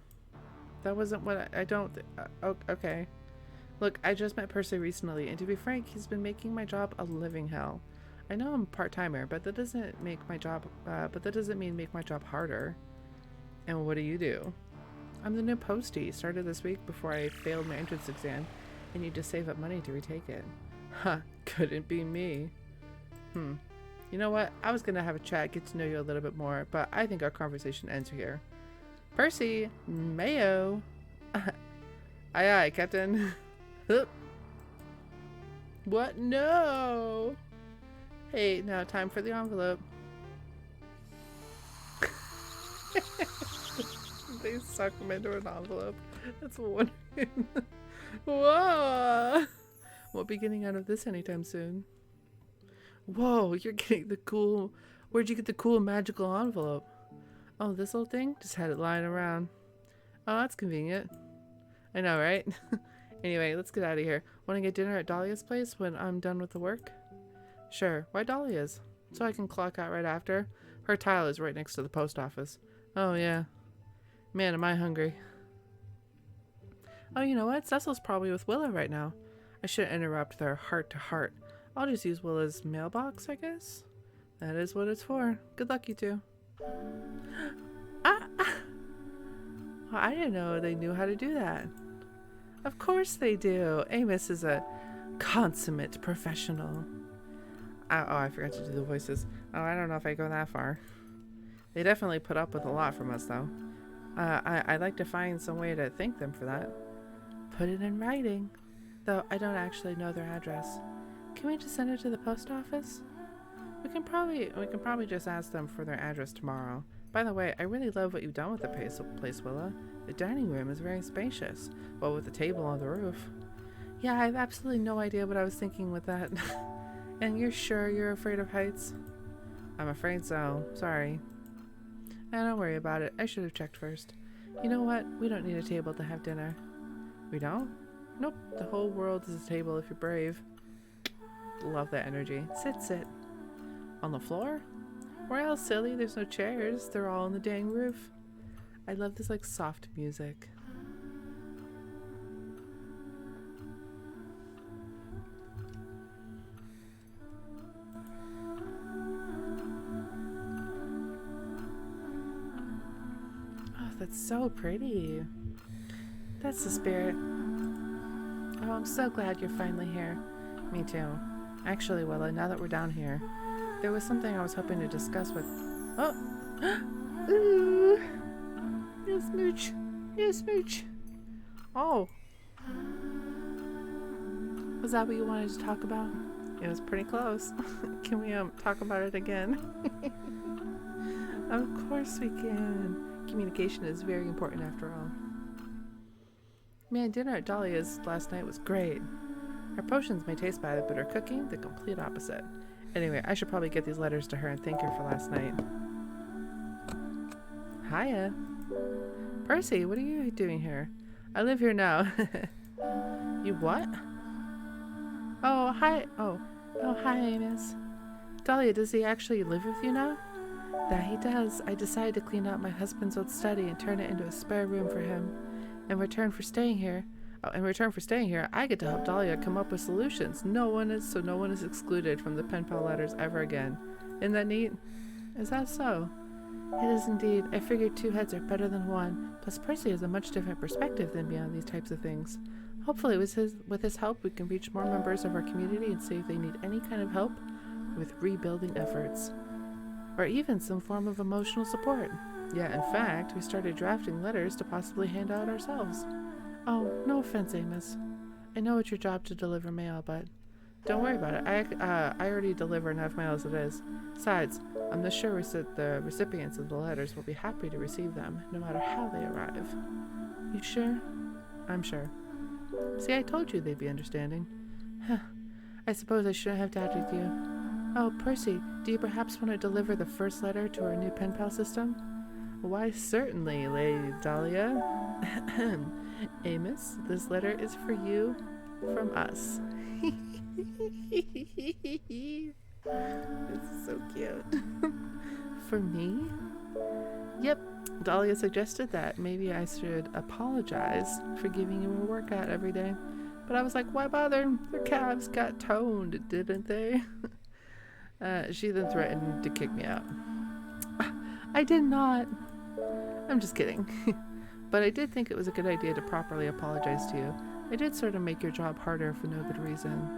S1: That wasn't what I don't. Okay. Look, I just met Percy recently, and to be frank, he's been making my job a living hell. I know I'm part-timer, but that doesn't make my job. But that doesn't mean make my job harder. And what do? I'm the new Postie. Started this week before I failed my entrance exam, and need to save up money to retake it. Huh? Couldn't be me. You know what? I was gonna have a chat, get to know you a little bit more, but I think our conversation ends here. Percy, Mayo. Aye, Captain. What? No. Hey, now time for the envelope. They suck him into an envelope. That's one. Whoa! Won't be getting out of this anytime soon. Whoa, you're getting the cool. Where'd you get the cool magical envelope? Oh, this little thing? Just had it lying around. Oh, that's convenient. I know, right? Anyway, let's get out of here. Want to get dinner at Dahlia's place when I'm done with the work? Sure. Why Dahlia's? So I can clock out right after. Her tile is right next to the post office. Oh, yeah. Man, am I hungry. Oh, you know what? Cecil's probably with Willa right now. I shouldn't interrupt their heart-to-heart. I'll just use Willa's mailbox, I guess. That is what it's for. Good luck, you two. Well, I didn't know they knew how to do that. Of course they do. Amos is a consummate professional. I forgot to do the voices. Oh, I don't know if I go that far. They definitely put up with a lot from us, though. I'd like to find some way to thank them for that. Put it in writing. Though I don't actually know their address. Can we just send it to the post office? We can probably just ask them for their address tomorrow. By the way, I really love what you've done with the place, Willa. The dining room is very spacious. Well, with the table on the roof. Yeah, I have absolutely no idea what I was thinking with that. And you're sure you're afraid of heights? I'm afraid so. Sorry. Don't worry about it. I should have checked first. You know what? We don't need a table to have dinner. We don't? Nope. The whole world is a table if you're brave. Love that energy. Sit. On the floor? Where else, silly? There's no chairs. They're all on the dang roof. I love this, like, soft music. Oh, that's so pretty. That's the spirit. Oh, I'm so glad you're finally here. Me too. Actually, Willa, now that we're down here, there was something I was hoping to discuss with... Oh! Ooh! No smooch! No smooch! Oh! Was that what you wanted to talk about? It was pretty close. Can we talk about it again? Of course we can. Communication is very important after all. Man, dinner at Dahlia's last night was great. Her potions may taste bad, but her cooking, the complete opposite. Anyway, I should probably get these letters to her and thank her for last night. Hiya. Percy, what are you doing here? I live here now. You what? Oh, hi. Oh, hi, Amos. Dahlia, does he actually live with you now? That he does. I decided to clean out my husband's old study and turn it into a spare room for him. In return for staying here, I get to help Dahlia come up with solutions. No one is excluded from the pen pal letters ever again. Isn't that neat? Is that so? It is indeed. I figured two heads are better than one. Plus, Percy has a much different perspective than me on these types of things. Hopefully, with his help, we can reach more members of our community and see if they need any kind of help with rebuilding efforts. Or even some form of emotional support. Yeah, in fact, we started drafting letters to possibly hand out ourselves. Oh, no offense, Amos. I know it's your job to deliver mail, but Don't worry about it. I already deliver enough mail as it is. Besides, I'm not sure the recipients of the letters will be happy to receive them, no matter how they arrive. You sure? I'm sure. See, I told you they'd be understanding. Huh. I suppose I shouldn't have doubted you. Oh, Percy, do you perhaps want to deliver the first letter to our new pen pal system? Why, certainly, Lady Dahlia. Amos, this letter is for you from us. This is so cute. For me? Yep, Dahlia suggested that maybe I should apologize for giving you a workout every day. But I was like, why bother? Their calves got toned, didn't they? She then threatened to kick me out. I did not. I'm just kidding. But I did think it was a good idea to properly apologize to you. I did sort of make your job harder for no good reason.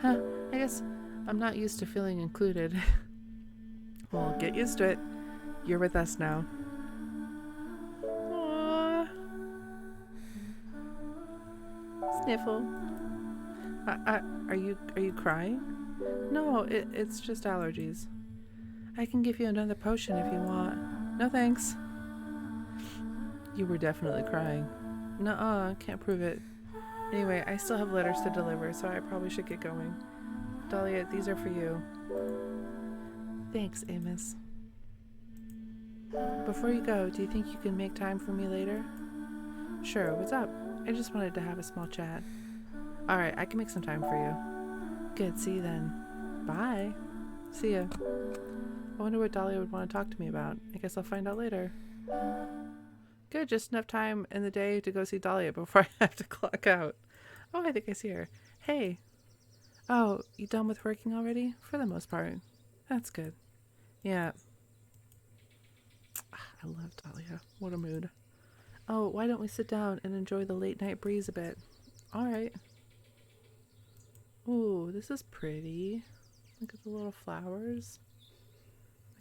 S1: Huh, I guess I'm not used to feeling included. Well, get used to it. You're with us now. Aww. Sniffle. Are you crying? No, it's just allergies. I can give you another potion if you want. No thanks. You were definitely crying. Nuh-uh, can't prove it. Anyway, I still have letters to deliver, so I probably should get going. Dahlia, these are for you. Thanks, Amos. Before you go, do you think you can make time for me later? Sure, what's up? I just wanted to have a small chat. Alright, I can make some time for you. Good, see you then. Bye. See ya. I wonder what Dahlia would want to talk to me about. I guess I'll find out later. Good, just enough time in the day to go see Dahlia before I have to clock out. Oh, I think I see her. Hey. Oh, you done with working already? For the most part. That's good. Yeah. I love Dahlia. What a mood. Oh, why don't we sit down and enjoy the late night breeze a bit? Alright. Ooh, this is pretty. Look at the little flowers.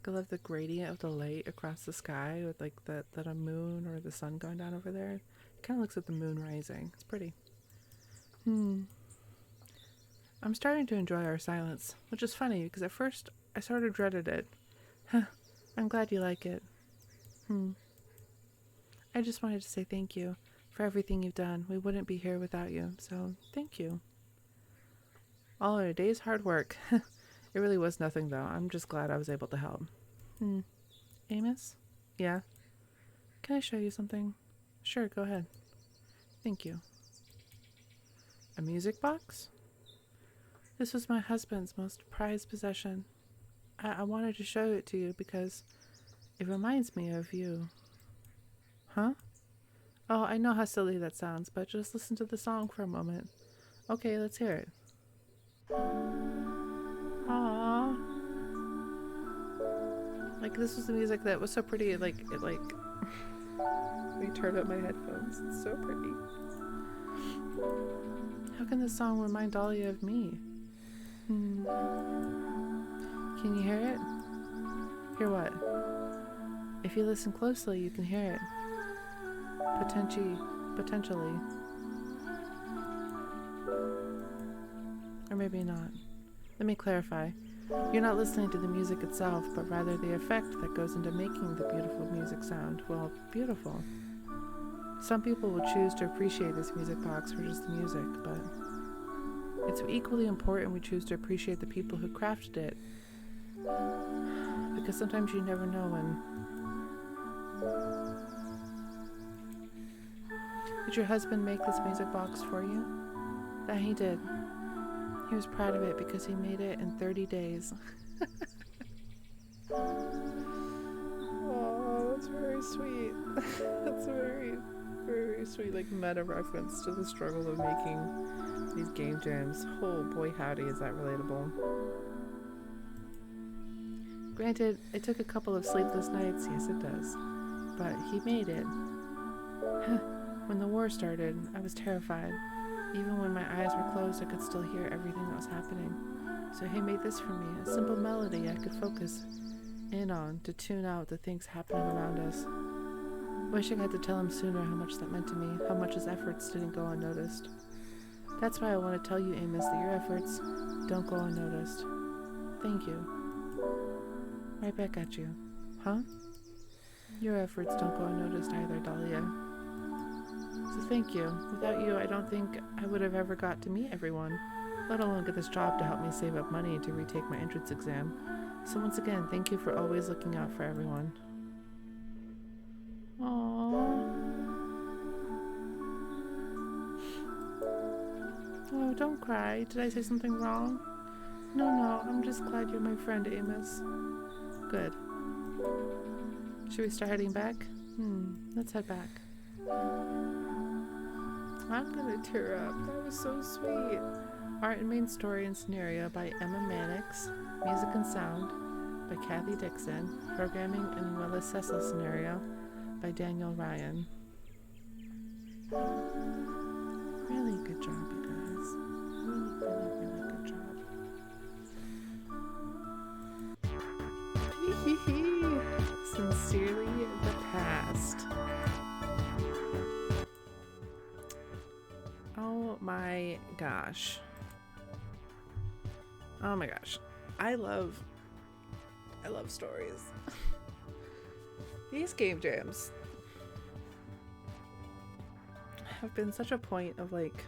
S1: I love the gradient of the light across the sky with like that a moon or the sun going down over there. It kind of looks like the moon rising. It's pretty. I'm starting to enjoy our silence, which is funny because at first I sort of dreaded it. I'm glad you like it. I just wanted to say thank you for everything you've done. We wouldn't be here without you, so thank you. All in a day's hard work. It really was nothing, though. I'm just glad I was able to help. Amos? Yeah? Can I show you something? Sure, go ahead. Thank you. A music box? This was my husband's most prized possession. I wanted to show it to you because it reminds me of you. Huh? Oh, I know how silly that sounds, but just listen to the song for a moment. Okay, let's hear it. Aww. Like, this was the music that was so pretty, let me turn up my headphones. It's so pretty. How can this song remind Dahlia of me? Can you hear it? Hear what? If you listen closely, you can hear it. Potentially. Or maybe not. Let me clarify. You're not listening to the music itself, but rather the effect that goes into making the beautiful music sound. Well, beautiful. Some people will choose to appreciate this music box for just the music, but it's equally important we choose to appreciate the people who crafted it. Because sometimes you never know when. Did your husband make this music box for you? That he did. He was proud of it because he made it in 30 days. Oh, that's very sweet. That's very, very sweet, like meta reference to the struggle of making these game jams. Oh boy howdy, is that relatable. Granted, it took a couple of sleepless nights, yes it does. But he made it. When the war started, I was terrified. Even when my eyes were closed, I could still hear everything that was happening. So he made this for me, a simple melody I could focus in on to tune out the things happening around us. Wish I had to tell him sooner how much that meant to me, how much his efforts didn't go unnoticed. That's why I want to tell you, Amos, that your efforts don't go unnoticed. Thank you. Right back at you. Huh? Your efforts don't go unnoticed either, Dahlia. So thank you. Without you, I don't think I would have ever got to meet everyone, let alone get this job to help me save up money to retake my entrance exam. So once again, thank you for always looking out for everyone. Aww. Oh, don't cry. Did I say something wrong? No, I'm just glad you're my friend, Amos. Good. Should we start heading back? Let's head back. I'm gonna tear up. That was so sweet. Art and main story and scenario by Emma Mannix. Music and sound by Kathy Dixon. Programming and Willis Cecil scenario by Daniel Ryan. Really good job, you guys. Really good job. Sincerely, the past. Oh my gosh. Oh my gosh. I love stories. These game jams have been such a point of like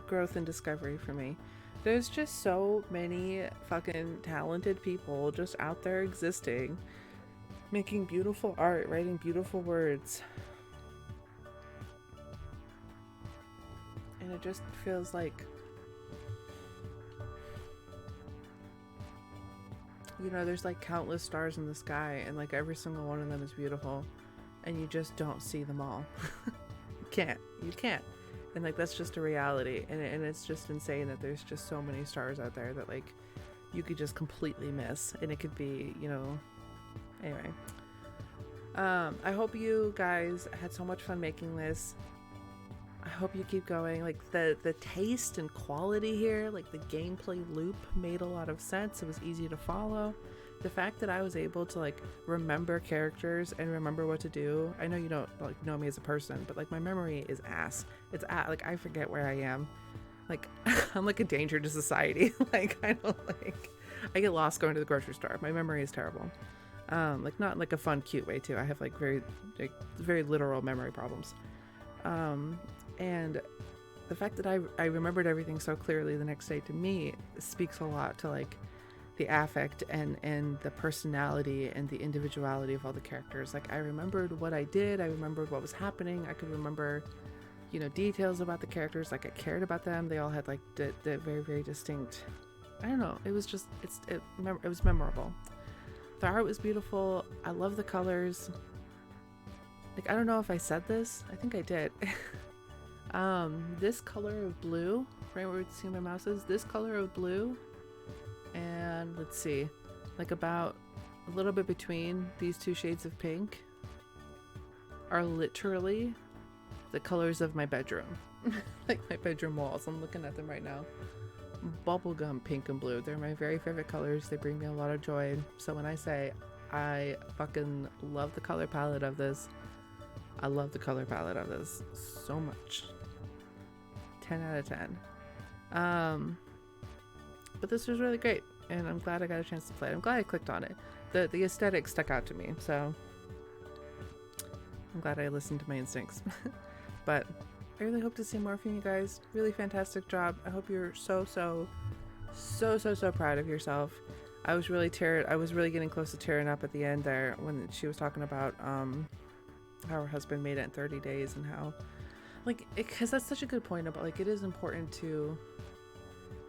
S1: growth and discovery for me. There's just so many fucking talented people just out there existing, making beautiful art, writing beautiful words. And it just feels like, you know, there's like countless stars in the sky and like every single one of them is beautiful and you just don't see them all. You can't. And like that's just a reality, and it's just insane that there's just so many stars out there that like you could just completely miss, and it could be, you know, anyway. I hope you guys had so much fun making this. I hope you keep going. Like the taste and quality here, like the gameplay loop made a lot of sense. It was easy to follow. The fact that I was able to like remember characters and remember what to do. I know you don't like know me as a person, but like my memory is ass. It's like I forget where I am. Like I'm like a danger to society. Like I get lost going to the grocery store. My memory is terrible. Like not like a fun, cute way too. I have like very literal memory problems. And the fact that I remembered everything so clearly the next day, to me speaks a lot to like the affect and the personality and the individuality of all the characters. Like I remembered what I did, I remembered what was happening, I could remember, you know, details about the characters, like I cared about them. They all had like the very, very distinct, I don't know, it was just, it was memorable. The art was beautiful. I love the colors. Like I don't know if I said this, I think I did. This color of blue, right where it's seeing my mouse is, this color of blue, and let's see, like about a little bit between these two shades of pink are literally the colors of my bedroom. Like my bedroom walls. I'm looking at them right now. Bubblegum pink and blue. They're my very favorite colors. They bring me a lot of joy. So when I say I fucking love the color palette of this, I love the color palette of this so much. 10 out of 10. But this was really great, and I'm glad I got a chance to play it. I'm glad I clicked on it. The aesthetic stuck out to me, so I'm glad I listened to my instincts. But I really hope to see more from you guys. Really fantastic job. I hope you're so proud of yourself. I was really getting close to tearing up at the end there when she was talking about how her husband made it in 30 days and how, like, because that's such a good point about, like, it is important to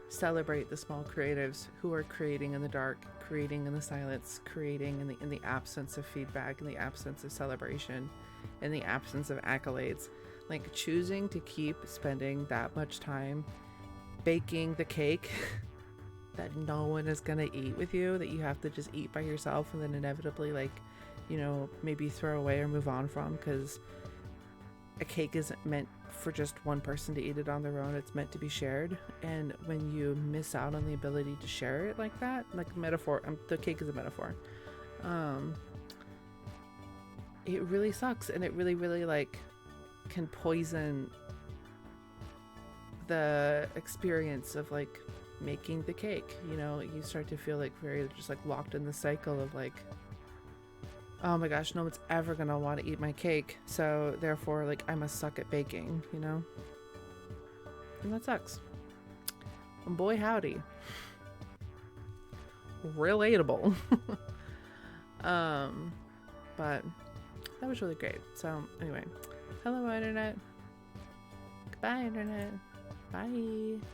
S1: celebrate the small creatives who are creating in the dark, creating in the silence, creating in the absence of feedback, in the absence of celebration, in the absence of accolades. Like choosing to keep spending that much time baking the cake that no one is gonna eat with you, that you have to just eat by yourself and then inevitably, like, you know, maybe throw away or move on from, because a cake isn't meant for just one person to eat it on their own. It's meant to be shared, and when you miss out on the ability to share it like that, like metaphor, the cake is a metaphor, it really sucks, and it really like can poison the experience of like making the cake, you know, you start to feel like very just like locked in the cycle of like, oh my gosh, no one's ever gonna want to eat my cake, so therefore like I must suck at baking, you know, and that sucks. And boy howdy, relatable. But that was really great. So anyway, hello internet, goodbye internet, bye.